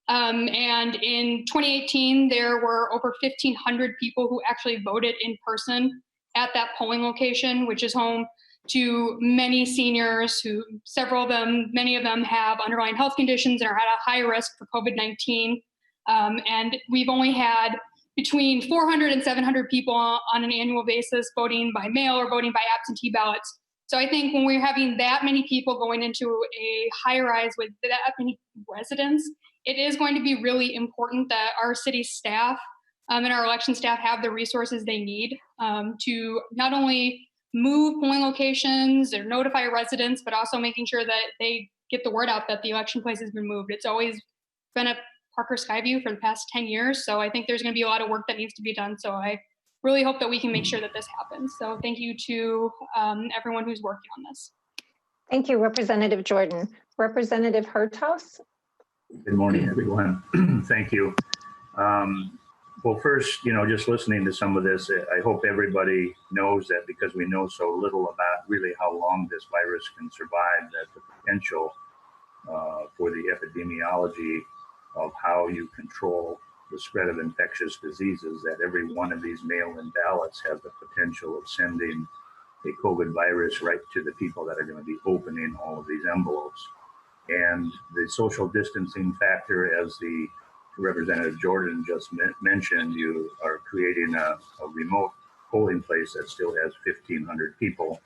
And in 2018, there were over 1,500 people who actually voted in person at that polling location, which is home to many seniors who, many of them have underlying health conditions and are at a high risk for COVID-19. And we've only had between 400 and 700 people on an annual basis voting by mail or voting by absentee ballots. So I think when we're having that many people going into a high rise with that many residents, it is going to be really important that our city staff and our election staff have the resources they need to not only move polling locations or notify residents, but also making sure that they get the word out that the election place has been moved. It's always been at Parker Skyview for the past 10 years. So I think there's going to be a lot of work that needs to be done. So I really hope that we can make sure that this happens. So thank you to everyone who's working on this. Thank you, Representative Jordan. Representative Hertaus. Good morning, everyone. Thank you. Well, first, just listening to some of this, I hope everybody knows that because we know so little about really how long this virus can survive, that the potential for the epidemiology of how you control the spread of infectious diseases, that every one of these mail-in ballots has the potential of sending a COVID virus right to the people that are going to be opening all of these envelopes. And the social distancing factor, as the Representative Jordan just mentioned, you are creating a remote polling place that still has 1,500 people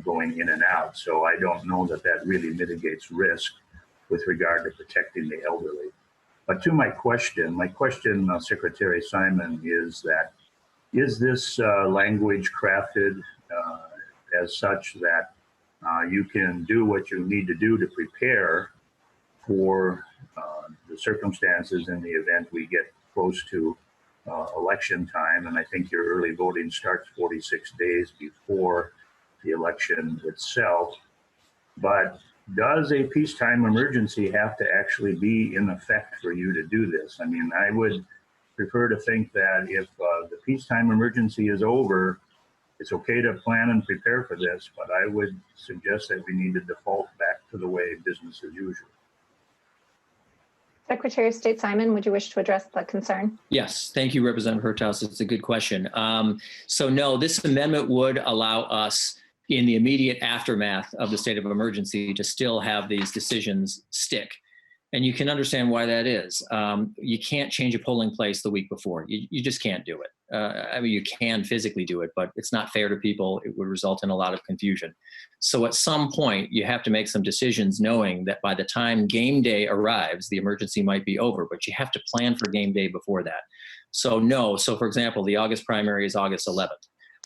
going in and out. So I don't know that that really mitigates risk with regard to protecting the elderly. But to my question, Secretary Simon, is this language crafted as such that you can do what you need to do to prepare for the circumstances in the event we get close to election time? And I think your early voting starts 46 days before the election itself. But does a peacetime emergency have to actually be in effect for you to do this? I mean, I would prefer to think that if the peacetime emergency is over, it's okay to plan and prepare for this, but I would suggest that we need to default back to the way business as usual. Secretary of State Simon, would you wish to address the concern? Yes, thank you, Representative Hertaus. It's a good question. So no, this amendment would allow us in the immediate aftermath of the state of emergency to still have these decisions stick. And you can understand why that is. You can't change a polling place the week before. You just can't do it. I mean, you can physically do it, but it's not fair to people. It would result in a lot of confusion. So at some point, you have to make some decisions knowing that by the time game day arrives, the emergency might be over, but you have to plan for game day before that. So no. So for example, the August primary is August 11th.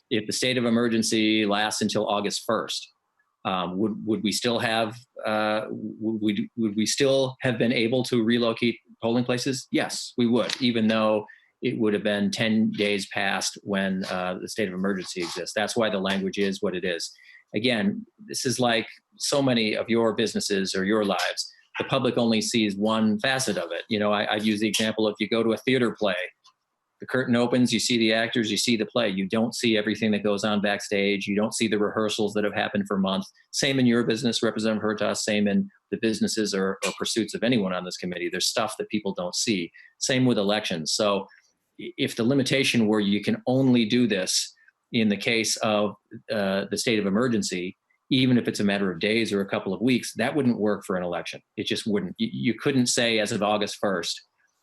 If the state of emergency lasts until August 1st, Would we still have would we still have been able to relocate polling places? Yes, we would, even though it would have been 10 days past when the state of emergency exists. That's why the language is what it is. Again, this is like so many of your businesses or your lives. The public only sees one facet of it. You know, I'd use the example, if you go to a theater play, the curtain opens, you see the actors, you see the play. You don't see everything that goes on backstage. You don't see the rehearsals that have happened for months. Same in your business, Representative Hertas, same in the businesses or pursuits of anyone on this committee. There's stuff that people don't see. Same with elections. So if the limitation were you can only do this in the case of the state of emergency, even if it's a matter of days or a couple of weeks, that wouldn't work for an election. It just wouldn't. You couldn't say as of August 1st,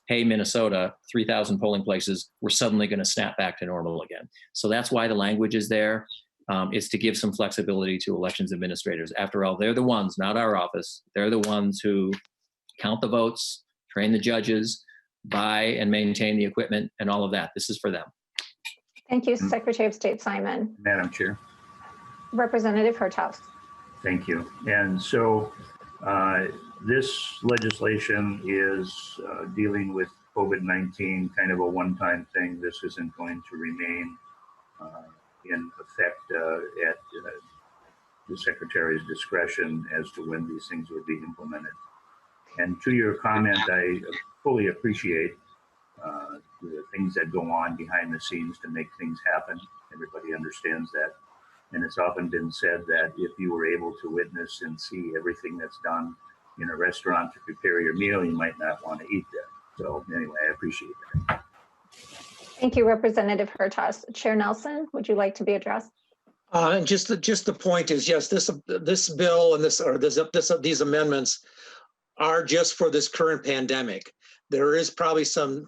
hey, Minnesota, 3,000 polling places, we're suddenly going to snap back to normal again. So that's why the language is there, is to give some flexibility to elections administrators. After all, they're the ones, not our office. They're the ones who count the votes, train the judges, buy and maintain the equipment, and all of that. This is for them. Thank you, Secretary of State Simon. Madam Chair. Representative Hertas. Thank you. And so this legislation is dealing with COVID-19, kind of a one-time thing. This isn't going to remain in effect at the Secretary's discretion as to when these things will be implemented. And to your comment, I fully appreciate the things that go on behind the scenes to make things happen. Everybody understands that. And it's often been said that if you were able to witness and see everything that's done in a restaurant to prepare your meal, you might not want to eat there. So anyway, I appreciate that. Thank you, Representative Hertas. Chair Nelson, would you like to be addressed? And just the point is, yes, this bill and these amendments are just for this current pandemic. There is probably some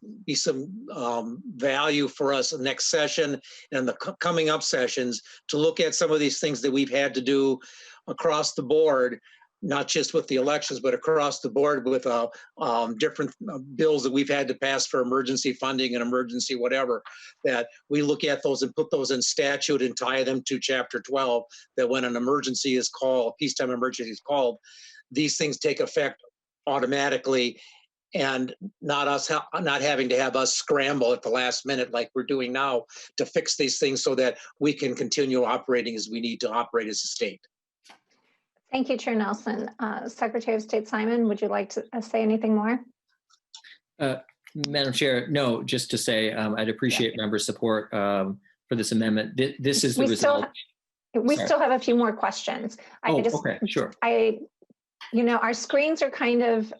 value for us in the next session and the coming up sessions to look at some of these things that we've had to do across the board, not just with the elections, but across the board with different bills that we've had to pass for emergency funding and emergency whatever, that we look at those and put those in statute and tie them to Chapter 12, that when an emergency is called, peacetime emergency is called, these things take effect automatically, and not having to have us scramble at the last minute like we're doing now to fix these things so that we can continue operating as we need to operate as a state. Thank you, Chair Nelson. Secretary of State Simon, would you like to say anything more? Madam Chair, no, just to say I'd appreciate member support for this amendment. This is the result. We still have a few more questions. Okay, sure. You know, our screens are kind of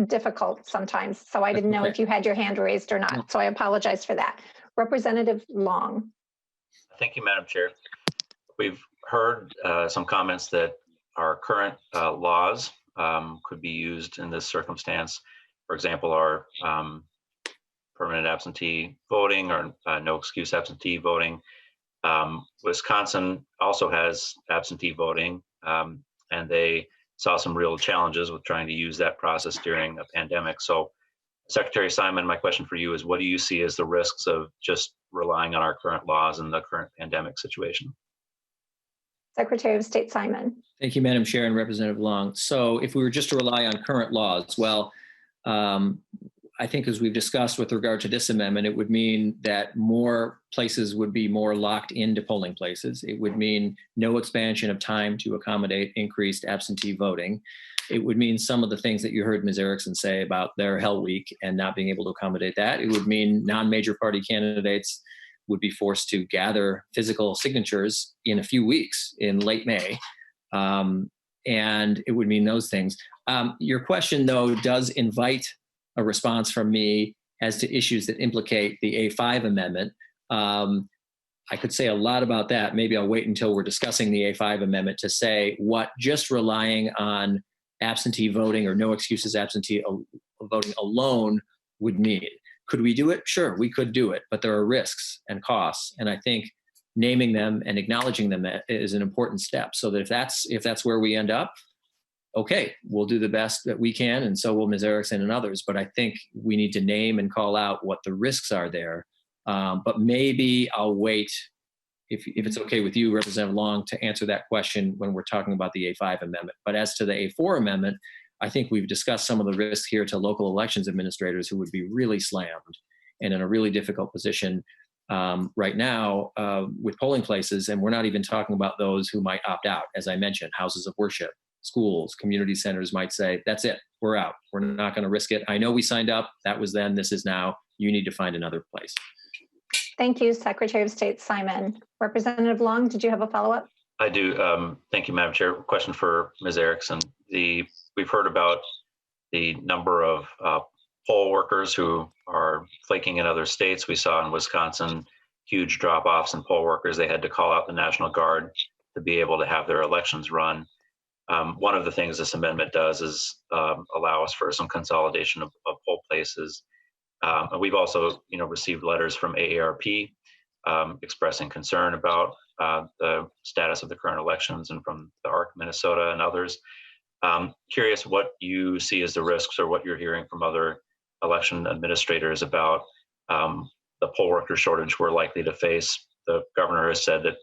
difficult sometimes, so I didn't know if you had your hand raised or not. So I apologize for that. Representative Long. Thank you, Madam Chair. We've heard some comments that our current laws could be used in this circumstance. For example, our permanent absentee voting or no excuse absentee voting. Wisconsin also has absentee voting, and they saw some real challenges with trying to use that process during a pandemic. So Secretary Simon, my question for you is, what do you see as the risks of just relying on our current laws in the current pandemic situation? Secretary of State Simon. Thank you, Madam Chair and Representative Long. So if we were just to rely on current laws, well, I think as we've discussed with regard to this amendment, it would mean that more places would be more locked into polling places. It would mean no expansion of time to accommodate increased absentee voting. It would mean some of the things that you heard Ms. Erickson say about their Hell Week and not being able to accommodate that. It would mean non-major party candidates would be forced to gather physical signatures in a few weeks in late May. And it would mean those things. Your question, though, does invite a response from me as to issues that implicate the A5 amendment. I could say a lot about that. Maybe I'll wait until we're discussing the A5 amendment to say what just relying on absentee voting or no excuses absentee voting alone would mean. Could we do it? Sure, we could do it, but there are risks and costs. And I think naming them and acknowledging them is an important step, so that if that's where we end up, okay, we'll do the best that we can, and so will Ms. Erickson and others. But I think we need to name and call out what the risks are there. But maybe I'll wait if it's okay with you, Representative Long, to answer that question when we're talking about the A5 amendment. But as to the A4 amendment, I think we've discussed some of the risks here to local elections administrators who would be really slammed and in a really difficult position right now with polling places. And we're not even talking about those who might opt out. As I mentioned, houses of worship, schools, community centers might say, that's it, we're out. We're not going to risk it. I know we signed up. That was then, this is now. You need to find another place. Thank you, Secretary of State Simon. Representative Long, did you have a follow-up? I do. Thank you, Madam Chair. Question for Ms. Erickson. We've heard about the number of poll workers who are flaking in other states. We saw in Wisconsin huge drop-offs in poll workers. They had to call out the National Guard to be able to have their elections run. One of the things this amendment does is allow us for some consolidation of poll places. And we've also, received letters from AARP expressing concern about the status of the current elections, and from the ARC Minnesota and others. Curious what you see as the risks, or what you're hearing from other election administrators about the poll worker shortage we're likely to face. The governor has said that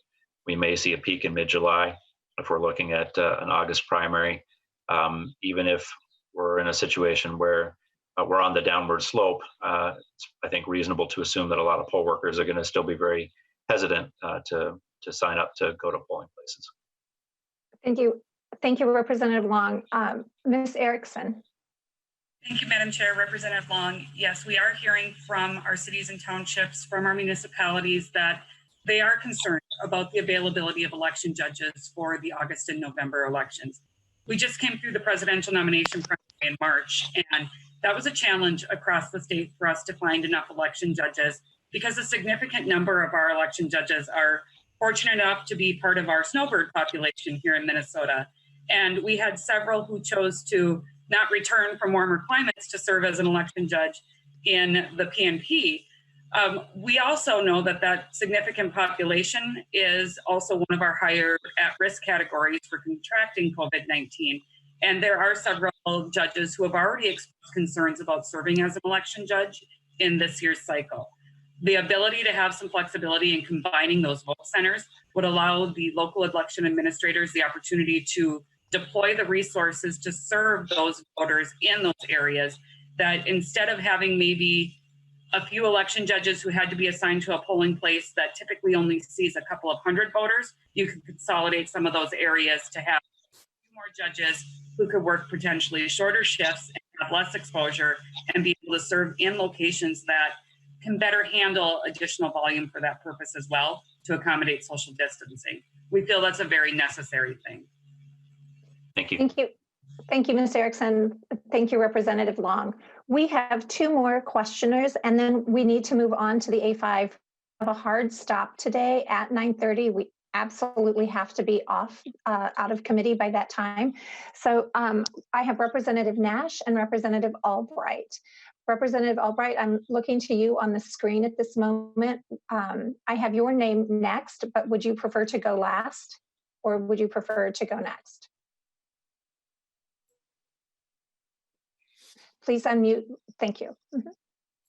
we may see a peak in mid-July if we're looking at an August primary, even if we're in a situation where we're on the downward slope. It's, I think, reasonable to assume that a lot of poll workers are going to still be very hesitant to sign up to go to polling places. Thank you. Thank you, Representative Long. Ms. Erickson. Thank you, Madam Chair. Representative Long, yes, we are hearing from our cities and townships, from our municipalities, that they are concerned about the availability of election judges for the August and November elections. We just came through the presidential nomination primary in March, and that was a challenge across the state for us to find enough election judges, because a significant number of our election judges are fortunate enough to be part of our snowbird population here in Minnesota. And we had several who chose to not return from warmer climates to serve as an election judge in the PNP. We also know that that significant population is also one of our higher at-risk categories for contracting COVID-19. And there are several judges who have already expressed concerns about serving as an election judge in this year's cycle. The ability to have some flexibility in combining those vote centers would allow the local election administrators the opportunity to deploy the resources to serve those voters in those areas, that instead of having maybe a few election judges who had to be assigned to a polling place that typically only sees a couple of hundred voters, you could consolidate some of those areas to have more judges who could work potentially shorter shifts and have less exposure, and be able to serve in locations that can better handle additional volume for that purpose as well, to accommodate social distancing. We feel that's a very necessary thing. Thank you. Thank you. Thank you, Ms. Erickson. Thank you, Representative Long. We have two more questioners, and then we need to move on to the A5. We have a hard stop today at 9:30. We absolutely have to be off out of committee by that time. So I have Representative Nash and Representative Albright. Representative Albright, I'm looking to you on the screen at this moment. I have your name next, but would you prefer to go last, or would you prefer to go next? Please unmute. Thank you.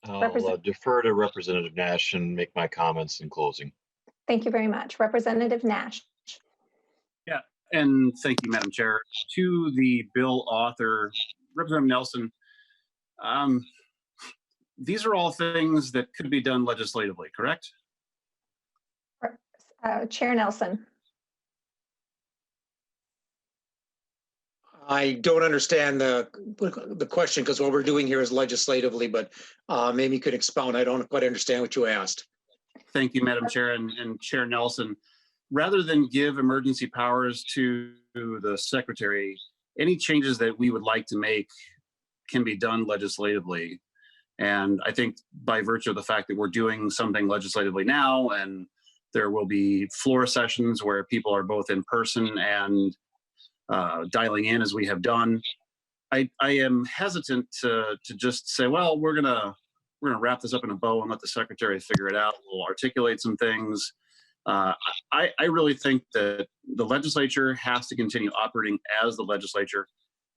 I'll defer to Representative Nash and make my comments in closing. Thank you very much. Representative Nash. Yeah, and thank you, Madam Chair. To the bill author, Representative Nelson, these are all things that could be done legislatively, correct? Chair Nelson. I don't understand the question, because what we're doing here is legislatively, but maybe you could expound. I don't quite understand what you asked. Thank you, Madam Chair, and Chair Nelson. Rather than give emergency powers to the Secretary, any changes that we would like to make can be done legislatively. And I think by virtue of the fact that we're doing something legislatively now, and there will be floor sessions where people are both in person and dialing in, as we have done, I am hesitant to just say, well, we're gonna wrap this up in a bow and let the Secretary figure it out. We'll articulate some things. I really think that the legislature has to continue operating as the legislature.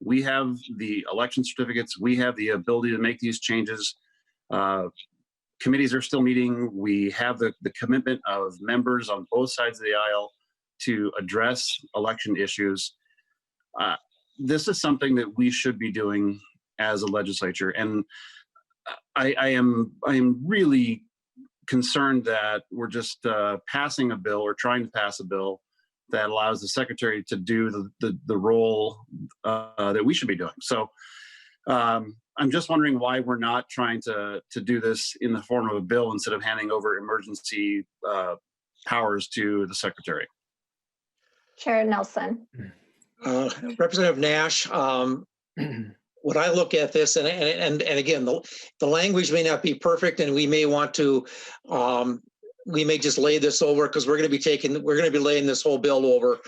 We have the election certificates. We have the ability to make these changes. committees are still meeting. We have the commitment of members on both sides of the aisle to address election issues. This is something that we should be doing as a legislature. And I am really concerned that we're just passing a bill or trying to pass a bill that allows the secretary to do the role that we should be doing. So I'm just wondering why we're not trying to do this in the form of a bill instead of handing over emergency powers to the secretary. Chair Nelson. Representative Nash, when I look at this, and again, the language may not be perfect, and we may want to, we may just lay this over because we're going to be laying this whole bill over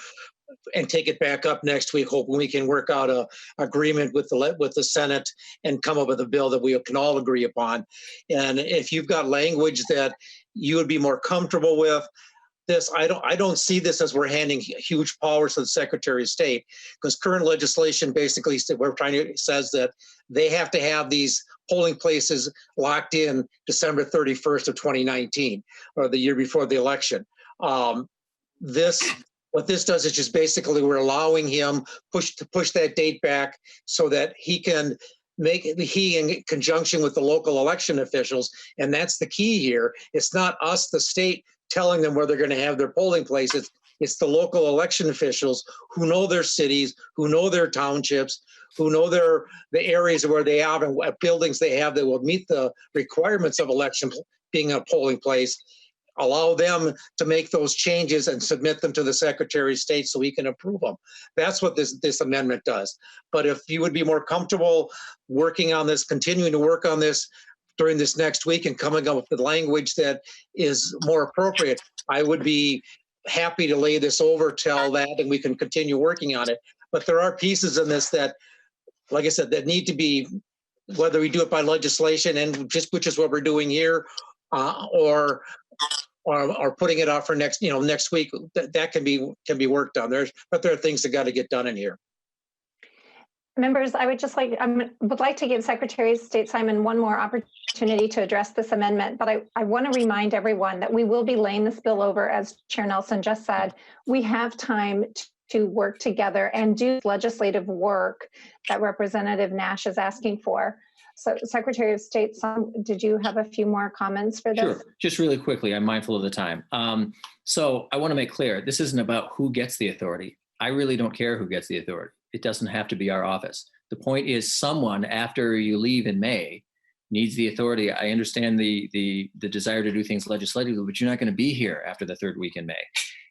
and take it back up next week, hoping we can work out a agreement with the Senate and come up with a bill that we can all agree upon. And if you've got language that you would be more comfortable with, this, I don't see this as we're handing huge powers to the Secretary of State, because current legislation basically says that they have to have these polling places locked in December 31st of 2019, or the year before the election. What this does is just basically we're allowing him to push that date back so that he can in conjunction with the local election officials, and that's the key here. It's not us, the state, telling them where they're going to have their polling places. It's the local election officials who know their cities, who know their townships, who know the areas where they have and what buildings they have that will meet the requirements of election being a polling place. Allow them to make those changes and submit them to the Secretary of State so we can approve them. That's what this amendment does. But if you would be more comfortable working on this, continuing to work on this during this next week and coming up with language that is more appropriate, I would be happy to lay this over till that and we can continue working on it. But there are pieces in this that, like I said, that need to be, whether we do it by legislation and just, which is what we're doing here, or putting it off for next week, that can be worked on. But there are things that got to get done in here. Members, I would would like to give Secretary of State Simon one more opportunity to address this amendment, but I want to remind everyone that we will be laying this bill over, as Chair Nelson just said. We have time to work together and do legislative work that Representative Nash is asking for. So, Secretary of State, did you have a few more comments for this? Sure, just really quickly, I'm mindful of the time. So I want to make clear, this isn't about who gets the authority. I really don't care who gets the authority. It doesn't have to be our office. The point is someone, after you leave in May, needs the authority. I understand the desire to do things legislatively, but you're not going to be here after the third week in May.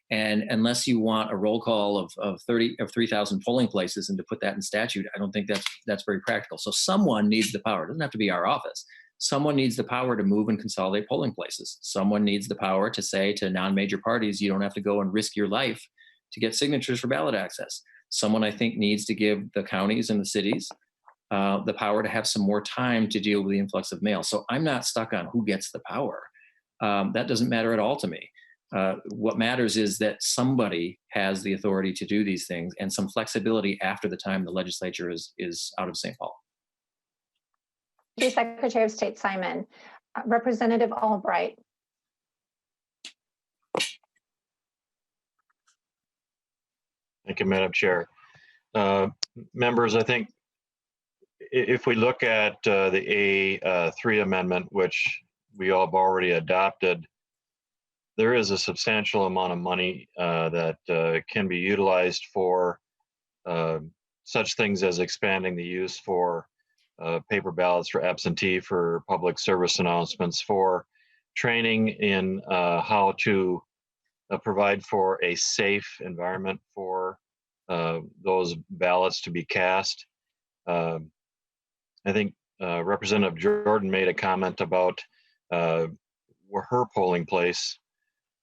And unless you want a roll call of 3,000 polling places and to put that in statute, I don't think that's very practical. So someone needs the power. It doesn't have to be our office. Someone needs the power to move and consolidate polling places. Someone needs the power to say to non-major parties, you don't have to go and risk your life to get signatures for ballot access. Someone, I think, needs to give the counties and the cities the power to have some more time to deal with the influx of mail. So I'm not stuck on who gets the power. That doesn't matter at all to me. What matters is that somebody has the authority to do these things and some flexibility after the time the legislature is out of St. Paul. Thank you, Secretary of State Simon. Representative Albright. Thank you, Madam Chair. Members, I think if we look at the A3 amendment, which we all have already adopted, there is a substantial amount of money that can be utilized for such things as expanding the use for paper ballots, for absentee, for public service announcements, for training in how to provide for a safe environment for those ballots to be cast. I think Representative Jordan made a comment about her polling place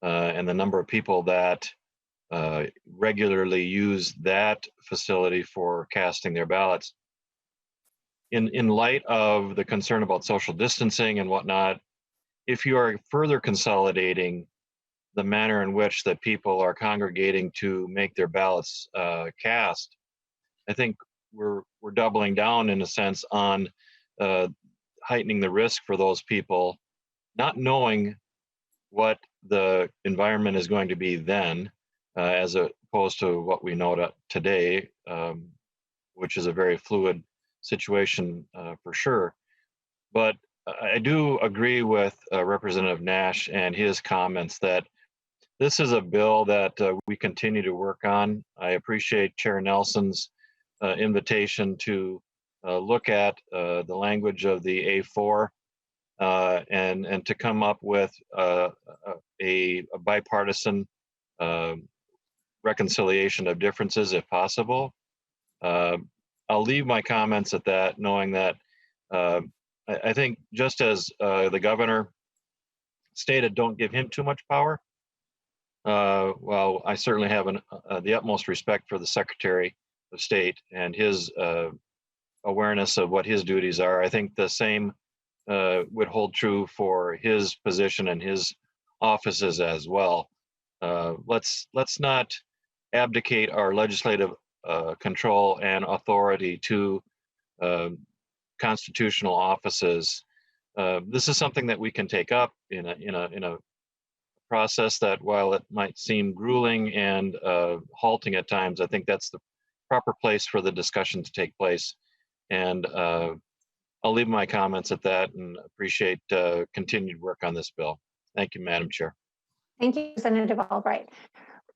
and the number of people that regularly use that facility for casting their ballots. In light of the concern about social distancing and whatnot, if you are further consolidating the manner in which that people are congregating to make their ballots cast, I think we're doubling down in a sense on heightening the risk for those people not knowing what the environment is going to be then, as opposed to what we know today, which is a very fluid situation for sure. But I do agree with Representative Nash and his comments that this is a bill that we continue to work on. I appreciate Chair Nelson's invitation to look at the language of the A4 and to come up with a bipartisan reconciliation of differences if possible. I'll leave my comments at that, knowing that I think just as the governor stated, don't give him too much power. Well, I certainly have the utmost respect for the Secretary of State and his awareness of what his duties are. I think the same would hold true for his position and his offices as well. Let's not abdicate our legislative control and authority to constitutional offices. This is something that we can take up in a process that, while it might seem grueling and halting at times, I think that's the proper place for the discussion to take place. And I'll leave my comments at that and appreciate continued work on this bill. Thank you, Madam Chair. Thank you, Representative Albright.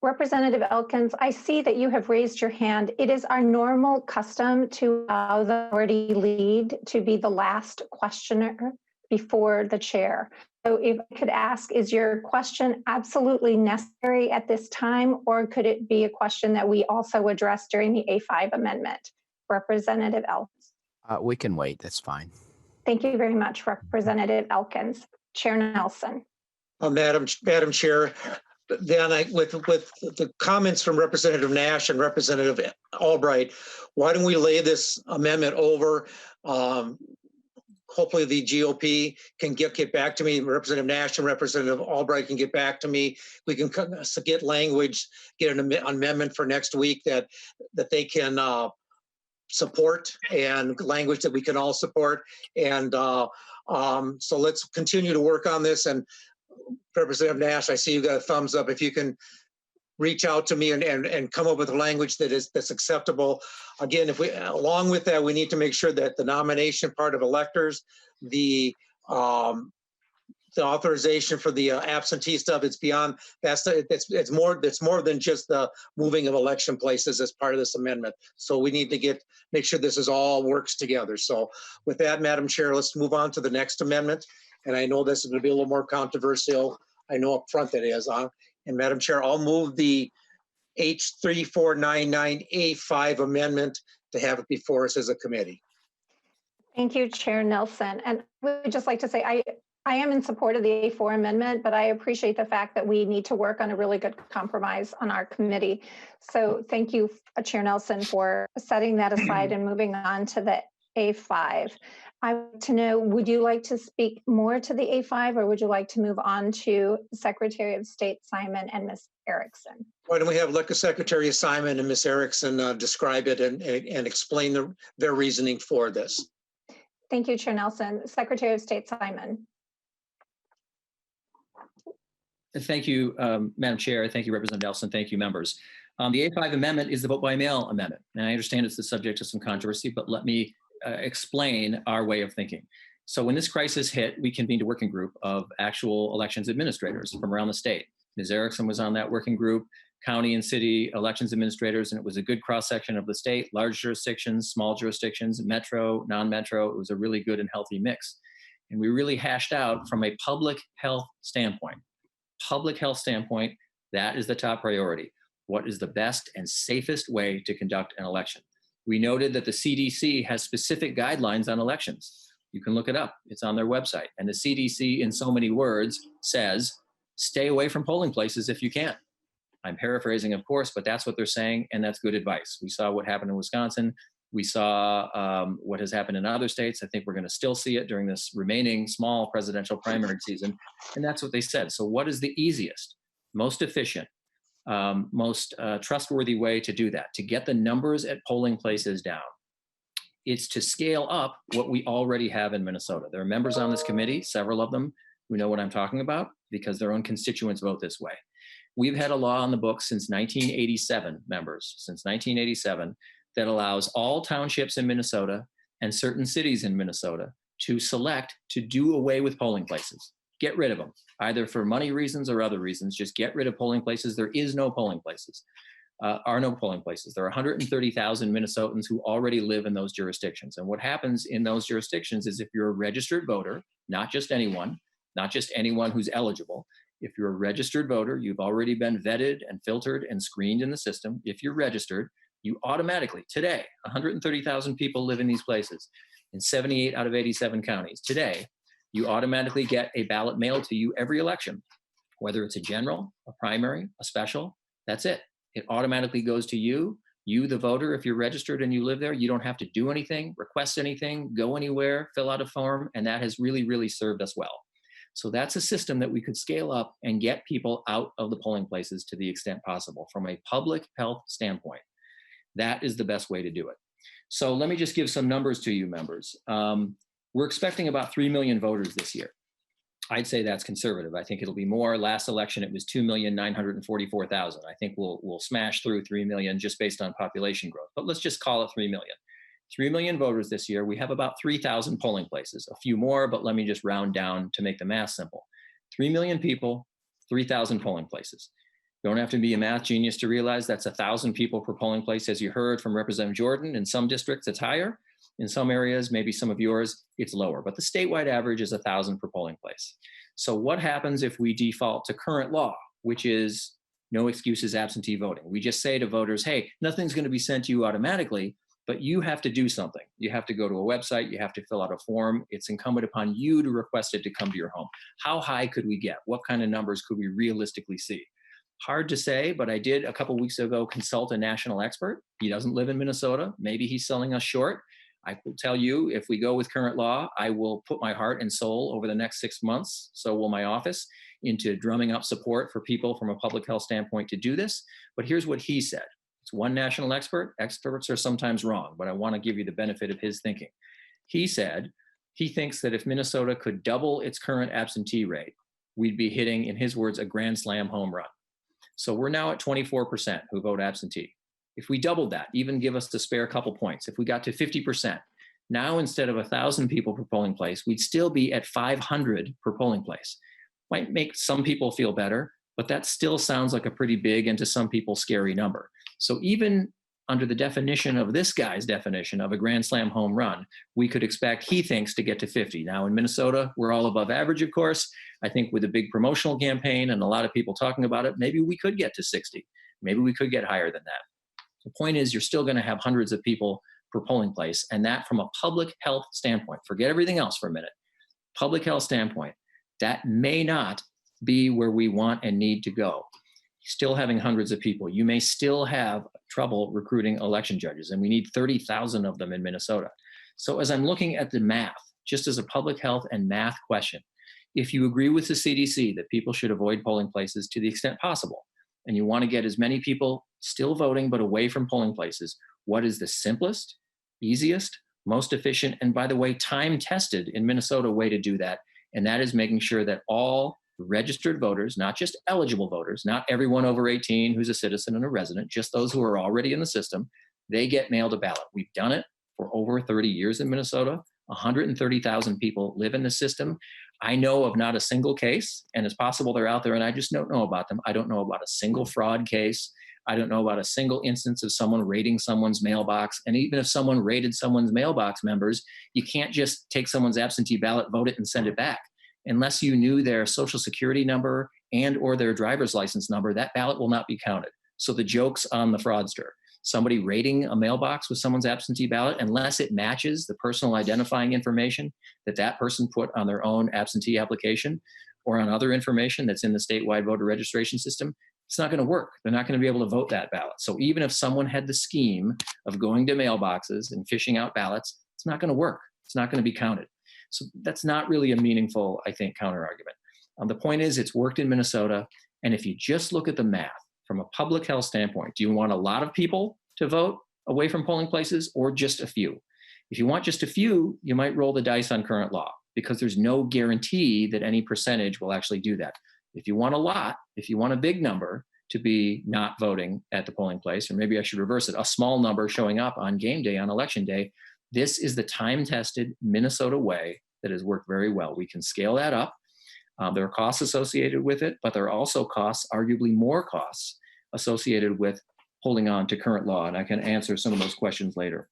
Representative Elkins, I see that you have raised your hand. It is our normal custom to allow the minority lead to be the last questioner before the chair. So if I could ask, is your question absolutely necessary at this time, or could it be a question that we also address during the A5 amendment? Representative Elkins. We can wait, that's fine. Thank you very much, Representative Elkins. Chair Nelson. Madam Chair, then with the comments from Representative Nash and Representative Albright, why don't we lay this amendment over? Hopefully the GOP can get back to me. Representative Nash and Representative Albright can get back to me. We can get language, get an amendment for next week that they can support, and language that we can all support. And so let's continue to work on this. And Representative Nash, I see you got a thumbs up. If you can reach out to me and come up with a language that's acceptable. Again, if we, along with that, we need to make sure that the nomination part of electors, the authorization for the absentee stuff, it's beyond, it's more than just the moving of election places as part of this amendment. So we need to make sure this is all works together. So with that, Madam Chair, let's move on to the next amendment. And I know this is going to be a little more controversial. I know up front it is. And Madam Chair, I'll move the H3499A5 amendment to have it before us as a committee. Thank you, Chair Nelson. And I would just like to say, I am in support of the A4 amendment, but I appreciate the fact that we need to work on a really good compromise on our committee. So thank you, Chair Nelson, for setting that aside and moving on to the A5. I want to know, would you like to speak more to the A5, or would you like to move on to Secretary of State Simon and Ms. Erickson? Why don't we have Secretary Simon and Ms. Erickson describe it and explain their reasoning for this. Thank you, Chair Nelson. Secretary of State Simon. Thank you, Madam Chair. Thank you, Representative Nelson. Thank you, members. The A5 amendment is the vote by mail amendment. And I understand it's the subject of some controversy, but let me explain our way of thinking. So when this crisis hit, we convened a working group of actual elections administrators from around the state. Ms. Erickson was on that working group, county and city elections administrators, and it was a good cross-section of the state, large jurisdictions, small jurisdictions, metro, non-metro. It was a really good and healthy mix. And we really hashed out from a public health standpoint, that is the top priority. What is the best and safest way to conduct an election? We noted that the CDC has specific guidelines on elections. You can look it up. It's on their website. And the CDC, in so many words, says, stay away from polling places if you can. I'm paraphrasing, of course, but that's what they're saying, and that's good advice. We saw what happened in Wisconsin. We saw what has happened in other states. I think we're going to still see it during this remaining small presidential primary season, and that's what they said. So what is the easiest, most efficient, most trustworthy way to do that, to get the numbers at polling places down? It's to scale up what we already have in Minnesota. There are members on this committee, several of them, who know what I'm talking about because their own constituents vote this way. We've had a law on the books since 1987, members, since 1987, that allows all townships in Minnesota and certain cities in Minnesota to select to do away with polling places. Get rid of them, either for money reasons or other reasons. Just get rid of polling places. There is no polling places. Are no polling places. There are 130,000 Minnesotans who already live in those jurisdictions. And what happens in those jurisdictions is if you're a registered voter, not just anyone who's eligible, if you're a registered voter, you've already been vetted and filtered and screened in the system. If you're registered, you automatically, today, 130,000 people live in these places in 78 out of 87 counties. Today, you automatically get a ballot mailed to you every election, whether it's a general, a primary, a special, that's it. It automatically goes to you, the voter. If you're registered and you live there, you don't have to do anything, request anything, go anywhere, fill out a form, and that has really, really served us well. So that's a system that we could scale up and get people out of the polling places to the extent possible from a public health standpoint. That is the best way to do it. So let me just give some numbers to you, members. We're expecting about 3 million voters this year. I'd say that's conservative. I think it'll be more. Last election, it was 2,944,000. I think we'll smash through 3 million just based on population growth. But let's just call it 3 million. 3 million voters this year. We have about 3,000 polling places, a few more, but let me just round down to make the math simple. 3 million people, 3,000 polling places. You don't have to be a math genius to realize that's 1,000 people per polling place, as you heard from Representative Jordan. In some districts, it's higher. In some areas, maybe some of yours, it's lower. But the statewide average is 1,000 per polling place. So what happens if we default to current law, which is no excuses absentee voting? We just say to voters, hey, nothing's going to be sent to you automatically, but you have to do something. You have to go to a website. You have to fill out a form. It's incumbent upon you to request it to come to your home. How high could we get? What kind of numbers could we realistically see? Hard to say, but I did a couple of weeks ago consult a national expert. He doesn't live in Minnesota. Maybe he's selling us short. I will tell you, if we go with current law, I will put my heart and soul over the next 6 months, so will my office, into drumming up support for people from a public health standpoint to do this. But here's what he said. It's one national expert. Experts are sometimes wrong, but I want to give you the benefit of his thinking. He said he thinks that if Minnesota could double its current absentee rate, we'd be hitting, in his words, a grand slam home run. So we're now at 24% who vote absentee. If we doubled that, even give us the spare couple points, if we got to 50%, now instead of 1,000 people per polling place, we'd still be at 500 per polling place. Might make some people feel better, but that still sounds like a pretty big and to some people scary number. So even under the definition of this guy's definition of a grand slam home run, we could expect, he thinks, to get to 50. Now in Minnesota, we're all above average, of course. I think with a big promotional campaign and a lot of people talking about it, maybe we could get to 60. Maybe we could get higher than that. The point is, you're still going to have hundreds of people per polling place, and that from a public health standpoint, forget everything else for a minute, public health standpoint, that may not be where we want and need to go. Still having hundreds of people, you may still have trouble recruiting election judges, and we need 30,000 of them in Minnesota. So as I'm looking at the math, just as a public health and math question, if you agree with the CDC that people should avoid polling places to the extent possible, and you want to get as many people still voting but away from polling places, what is the simplest, easiest, most efficient, and by the way, time-tested in Minnesota way to do that? And that is making sure that all registered voters, not just eligible voters, not everyone over 18 who's a citizen and a resident, just those who are already in the system, they get mailed a ballot. We've done it for over 30 years in Minnesota. 130,000 people live in the system. I know of not a single case, and it's possible they're out there and I just don't know about them. I don't know about a single fraud case. I don't know about a single instance of someone raiding someone's mailbox. And even if someone raided someone's mailbox, members, you can't just take someone's absentee ballot, vote it, and send it back. Unless you knew their social security number and or their driver's license number, that ballot will not be counted. So the joke's on the fraudster. Somebody raiding a mailbox with someone's absentee ballot, unless it matches the personal identifying information that that person put on their own absentee application or on other information that's in the statewide voter registration system, it's not going to work. They're not going to be able to vote that ballot. So even if someone had the scheme of going to mailboxes and fishing out ballots, it's not going to work. It's not going to be counted. So that's not really a meaningful, I think, counter argument. The point is, it's worked in Minnesota. And if you just look at the math from a public health standpoint, do you want a lot of people to vote away from polling places or just a few? If you want just a few, you might roll the dice on current law because there's no guarantee that any percentage will actually do that. If you want a lot, if you want a big number to be not voting at the polling place, or maybe I should reverse it, a small number showing up on game day, on election day, this is the time-tested Minnesota way that has worked very well. We can scale that up. There are costs associated with it, but there are also costs, arguably more costs, associated with holding on to current law, and I can answer some of those questions later.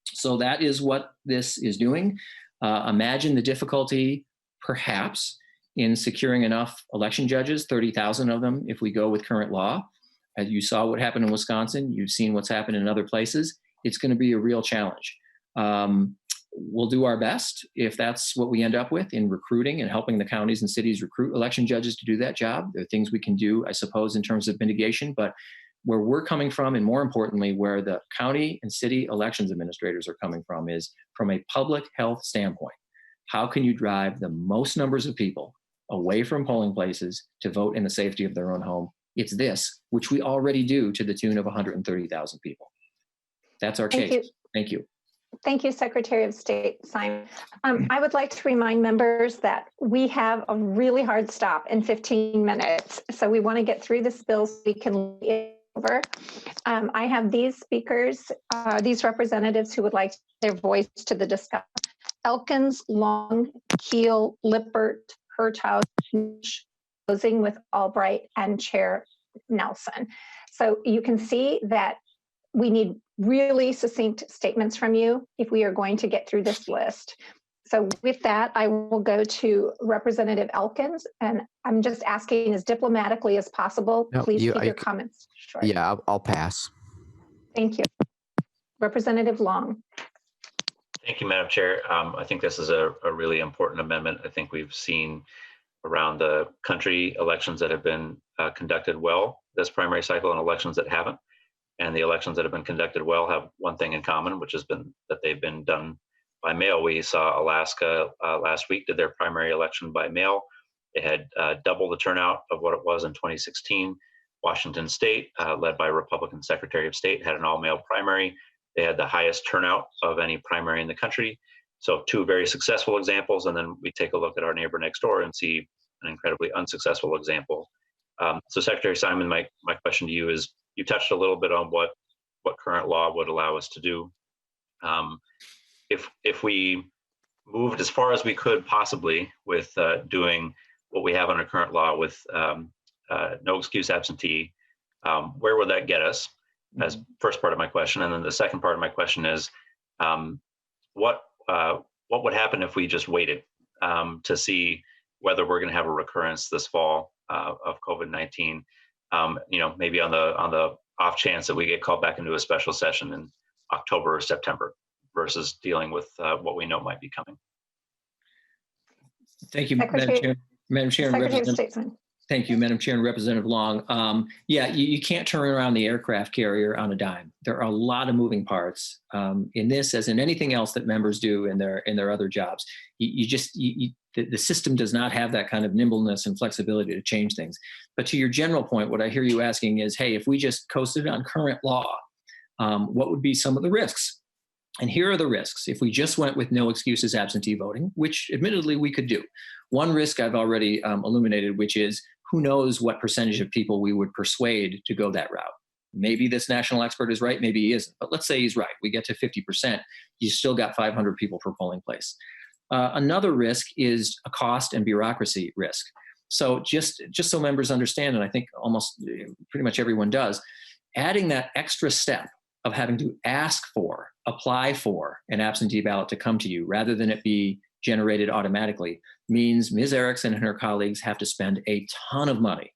So that is what this is doing. Imagine the difficulty, perhaps, in securing enough election judges, 30,000 of them, if we go with current law. As you saw what happened in Wisconsin, you've seen what's happened in other places. It's going to be a real challenge. We'll do our best if that's what we end up with in recruiting and helping the counties and cities recruit election judges to do that job. There are things we can do, I suppose, in terms of mitigation, but where we're coming from, and more importantly, where the county and city elections administrators are coming from, is from a public health standpoint. How can you drive the most numbers of people away from polling places to vote in the safety of their own home? It's this, which we already do to the tune of 130,000 people. That's our case. Thank you. Thank you, Secretary of State Simon. I would like to remind members that we have a really hard stop in 15 minutes. So we want to get through this bill so we can leave over. I have these speakers, these representatives who would like their voice to the discussion. Elkins, Long, Keel, Lippert, Hertaus, closing with Albright, and Chair Nelson. So you can see that we need really succinct statements from you if we are going to get through this list. So with that, I will go to Representative Elkins, and I'm just asking as diplomatically as possible, No, please keep your comments short. Yeah, I'll pass. Thank you. Representative Long. Thank you, Madam Chair. I think this is a really important amendment. I think we've seen around the country elections that have been conducted well this primary cycle and elections that haven't. And the elections that have been conducted well have one thing in common, which has been that they've been done by mail. We saw Alaska last week did their primary election by mail. They had double the turnout of what it was in 2016. Washington State, led by Republican Secretary of State, had an all-mail primary. They had the highest turnout of any primary in the country. So two very successful examples, and then we take a look at our neighbor next door and see an incredibly unsuccessful example. So Secretary Simon, my question to you is, you touched a little bit on what current law would allow us to do. If we moved as far as we could possibly with doing what we have under current law with no excuse absentee, where would that get us? As first part of my question. And then the second part of my question is, what would happen if we just waited to see whether we're going to have a recurrence this fall of COVID-19? Maybe on the off chance that we get called back into a special session in October or September, versus dealing with what we know might be coming. Thank you, Madam Chair. Madam Chair, thank you, Madam Chair and Representative Long. You can't turn around the aircraft carrier on a dime. There are a lot of moving parts in this, as in anything else that members do in their other jobs. The system does not have that kind of nimbleness and flexibility to change things. But to your general point, what I hear you asking is, hey, if we just coasted on current law, what would be some of the risks? And here are the risks. If we just went with no excuses absentee voting, which admittedly we could do. One risk I've already illuminated, which is who knows what percentage of people we would persuade to go that route. Maybe this national expert is right, maybe he isn't. But let's say he's right. We get to 50%, you still got 500 people per polling place. Another risk is a cost and bureaucracy risk. So just so members understand, and I think almost pretty much everyone does, adding that extra step of having to apply for an absentee ballot to come to you rather than it be generated automatically means Ms. Erickson and her colleagues have to spend a ton of money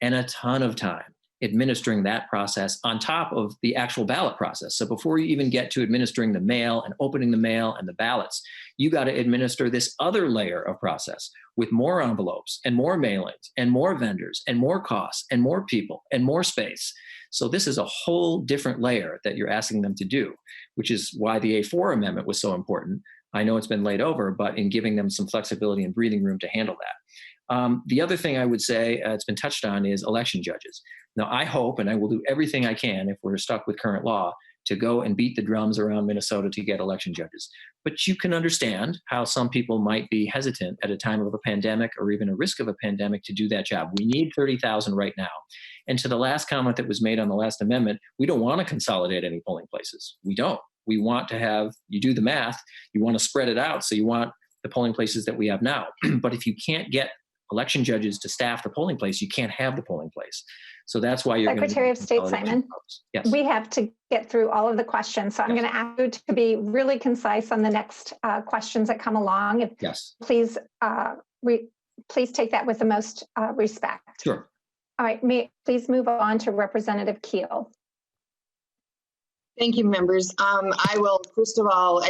and a ton of time administering that process on top of the actual ballot process. So before you even get to administering the mail and opening the mail and the ballots, you got to administer this other layer of process with more envelopes and more mailings and more vendors and more costs and more people and more space. So this is a whole different layer that you're asking them to do, which is why the A4 amendment was so important. I know it's been laid over, but in giving them some flexibility and breathing room to handle that. The other thing I would say, it's been touched on, is election judges. Now, I hope, and I will do everything I can if we're stuck with current law, to go and beat the drums around Minnesota to get election judges. But you can understand how some people might be hesitant at a time of a pandemic or even a risk of a pandemic to do that job. We need 30,000 right now. And to the last comment that was made on the last amendment, we don't want to consolidate any polling places. We don't. We want to have, you do the math, you want to spread it out. So you want the polling places that we have now. But if you can't get election judges to staff the polling place, you can't have the polling place. So that's why you're Secretary of State Simon, yes. We have to get through all of the questions. So I'm going to ask you to be really concise on the next questions that come along. If, yes. Please, please take that with the most respect. Sure. All right, please move on to Representative Keel. Thank you, members. I will, first of all,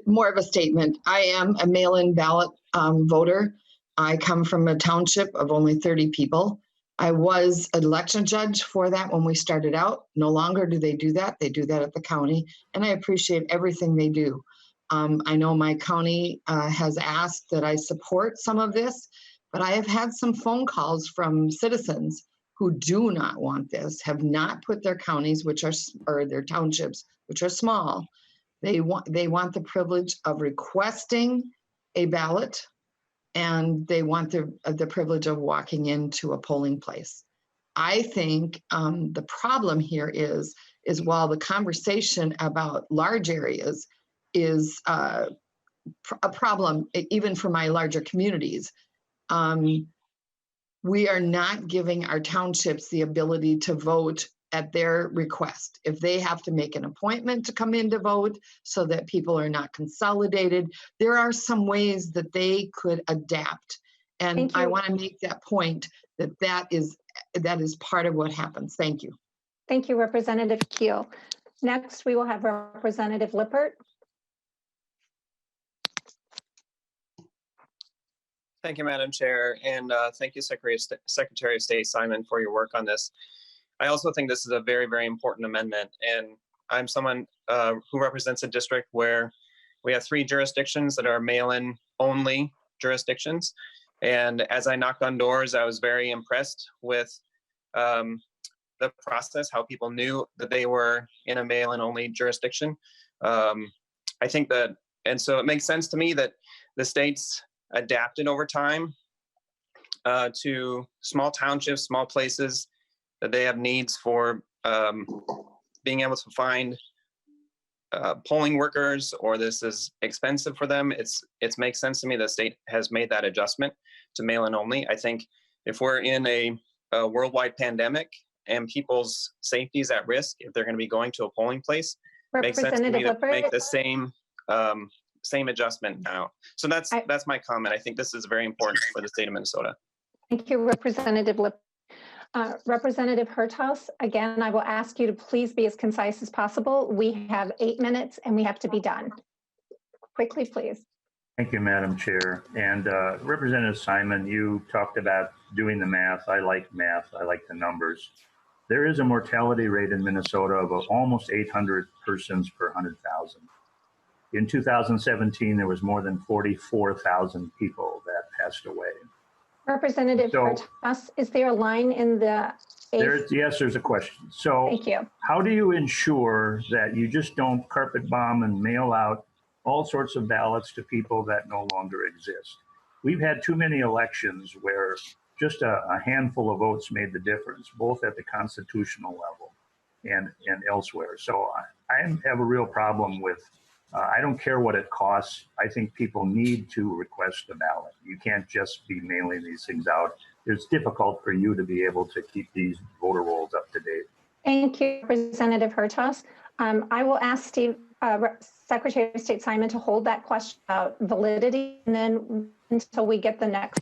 more of a statement. I am a mail-in ballot voter. I come from a township of only 30 people. I was an election judge for that when we started out. No longer do they do that. They do that at the county, and I appreciate everything they do. I know my county has asked that I support some of this, but I have had some phone calls from citizens who do not want this, have not put their counties, which are, or their townships, which are small. They want the privilege of requesting a ballot, and they want the privilege of walking into a polling place. I think the problem here is while the conversation about large areas is a problem, even for my larger communities, we are not giving our townships the ability to vote at their request. If they have to make an appointment to come in to vote so that people are not consolidated, there are some ways that they could adapt. And I want to make that point that is part of what happens. Thank you. Thank you, Representative Keel. Next, we will have Representative Lippert. Thank you, Madam Chair, and thank you, Secretary of State Simon, for your work on this. I also think this is a very, very important amendment, and I'm someone who represents a district where we have 3 jurisdictions that are mail-in only jurisdictions. And as I knocked on doors, I was very impressed with the process, how people knew that they were in a mail-in only jurisdiction. I think that, and so it makes sense to me that the states adapted over time to small townships, small places, that they have needs for being able to find polling workers, or this is expensive for them. It makes sense to me the state has made that adjustment to mail-in only. I think if we're in a worldwide pandemic and people's safety is at risk, if they're going to be going to a polling place, it makes sense to me to make the same adjustment now. So that's my comment. I think this is very important for the state of Minnesota. Thank you, Representative Lippert. Representative Hertaus, again, I will ask you to please be as concise as possible. We have 8 minutes and we have to be done. Quickly, please. Thank you, Madam Chair. And Representative Simon, you talked about doing the math. I like math. I like the numbers. There is a mortality rate in Minnesota of almost 800 persons per 100,000. In 2017, there was more than 44,000 people that passed away. Representative Hertaus, is there a line in the? Yes, there's a question. So thank you. How do you ensure that you just don't carpet bomb and mail out all sorts of ballots to people that no longer exist? We've had too many elections where just a handful of votes made the difference, both at the constitutional level and elsewhere. So I have a real problem with, I don't care what it costs. I think people need to request a ballot. You can't just be mailing these things out. It's difficult for you to be able to keep these voter rolls up to date. Thank you, Representative Hertaus. I will ask Secretary of State Simon to hold that question about validity, and then until we get the next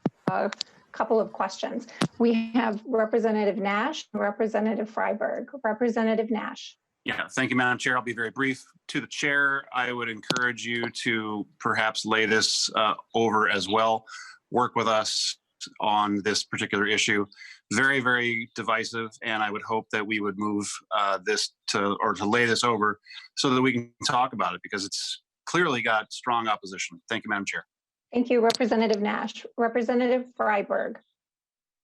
couple of questions. We have Representative Nash and Representative Freiberg. Representative Nash. Yeah, thank you, Madam Chair. I'll be very brief. To the chair, I would encourage you to perhaps lay this over as well. Work with us on this particular issue. Very, very divisive, and I would hope that we would move this to lay this over so that we can talk about it, because it's clearly got strong opposition. Thank you, Madam Chair. Thank you, Representative Nash. Representative Freiberg.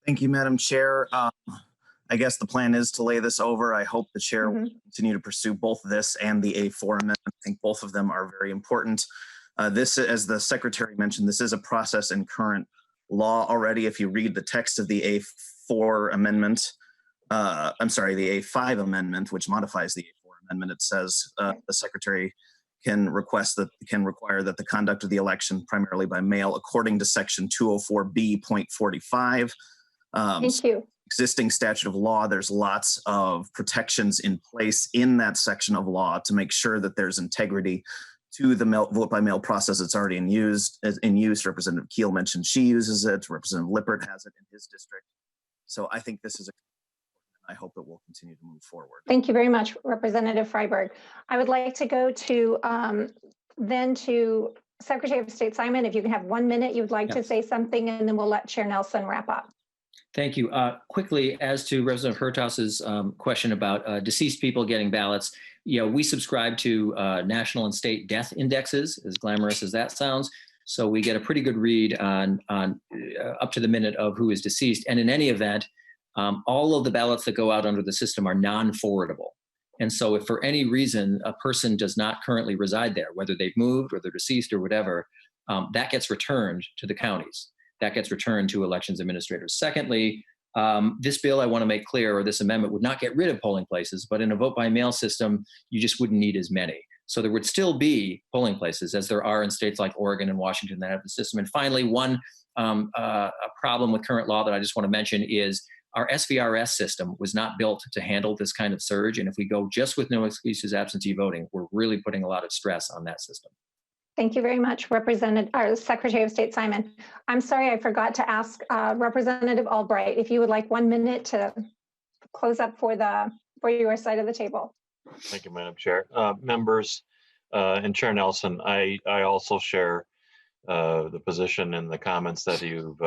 Thank you, Madam Chair. I guess the plan is to lay this over. I hope the chair will continue to pursue both this and the A4 amendment. I think both of them are very important. This, as the secretary mentioned, this is a process in current law already. If you read the text of the A4 amendment, I'm sorry, the A5 amendment, which modifies the A4 amendment, it says the secretary can require that the conduct of the election primarily by mail according to section 204B.45. Thank you. Existing statute of law, there's lots of protections in place in that section of law to make sure that there's integrity to the vote by mail process. It's already in use. Representative Keel mentioned she uses it. Representative Lippert has it in his district. So I think this is I hope it will continue to move forward. Thank you very much, Representative Freiberg. I would like to go to then to Secretary of State Simon. If you can have 1 minute, you'd like to say something, and then we'll let Chair Nelson wrap up. Thank you. Quickly, as to Representative Hertaus's question about deceased people getting ballots, we subscribe to national and state death indexes, as glamorous as that sounds. So we get a pretty good read on up to the minute of who is deceased. And in any event, all of the ballots that go out under the system are non-forwardable. And so if for any reason a person does not currently reside there, whether they've moved or they're deceased or whatever, that gets returned to the counties. That gets returned to elections administrators. Secondly, this bill, I want to make clear, or this amendment would not get rid of polling places, but in a vote by mail system, you just wouldn't need as many. So there would still be polling places, as there are in states like Oregon and Washington that have the system. And finally, one problem with current law that I just want to mention is our SVRS system was not built to handle this kind of surge. And if we go just with no excuses absentee voting, we're really putting a lot of stress on that system. Thank you very much, Secretary of State Simon. I'm sorry, I forgot to ask Representative Albright if you would like 1 minute to close up for your side of the table. Thank you, Madam Chair. Members and Chair Nelson, I also share the position and the comments that you've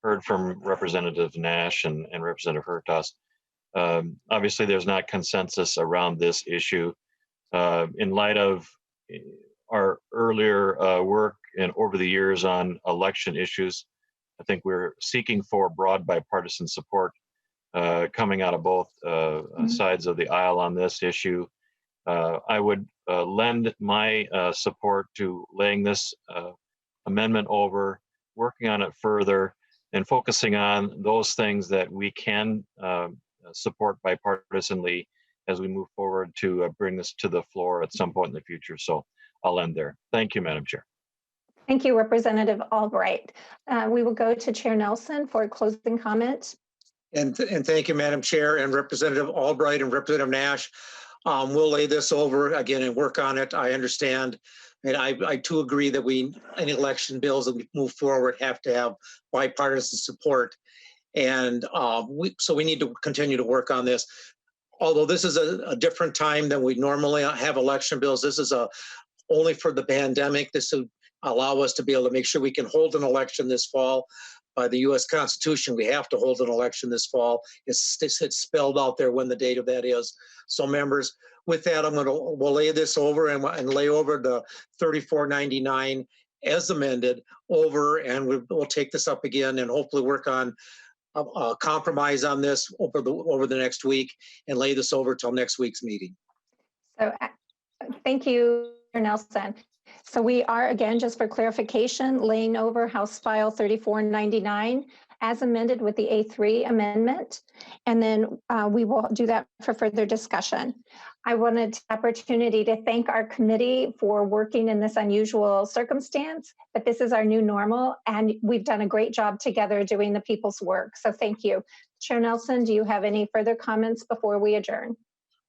heard from Representative Nash and Representative Hertaus. Obviously, there's not consensus around this issue. In light of our earlier work and over the years on election issues, I think we're seeking for broad bipartisan support coming out of both sides of the aisle on this issue. I would lend my support to laying this amendment over, working on it further, and focusing on those things that we can support bipartisanly as we move forward to bring this to the floor at some point in the future. So I'll end there. Thank you, Madam Chair. Thank you, Representative Albright. We will go to Chair Nelson for a closing comment. And thank you, Madam Chair, and Representative Albright and Representative Nash. We'll lay this over again and work on it. I understand, and I too agree that any election bills that we move forward have to have bipartisan support. And so we need to continue to work on this. Although this is a different time than we normally have election bills, this is only for the pandemic. This will allow us to be able to make sure we can hold an election this fall. By the U.S. Constitution, we have to hold an election this fall. It's spelled out there when the date of that is. So members, with that, we'll lay this over and lay over the 3499 as amended over, and we'll take this up again and hopefully work on a compromise on this over the next week and lay this over till next week's meeting. So thank you, Mr. Nelson. So we are, again, just for clarification, laying over House File 3499 as amended with the A3 amendment. And then we will do that for further discussion. I wanted the opportunity to thank our committee for working in this unusual circumstance, but this is our new normal, and we've done a great job together doing the people's work. So thank you. Chair Nelson, do you have any further comments before we adjourn?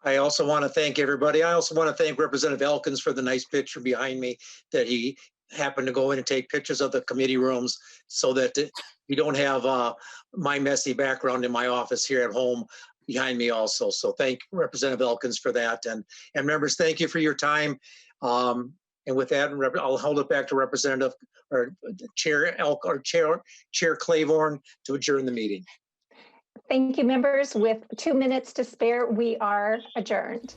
I also want to thank everybody. I also want to thank Representative Elkins for the nice picture behind me, that he happened to go in and take pictures of the committee rooms so that we don't have my messy background in my office here at home behind me also. So thank Representative Elkins for that. And members, thank you for your time. And with that, I'll hold it back to Representative or Chair Claiborne to adjourn the meeting. Thank you, members. With 2 minutes to spare, we are adjourned.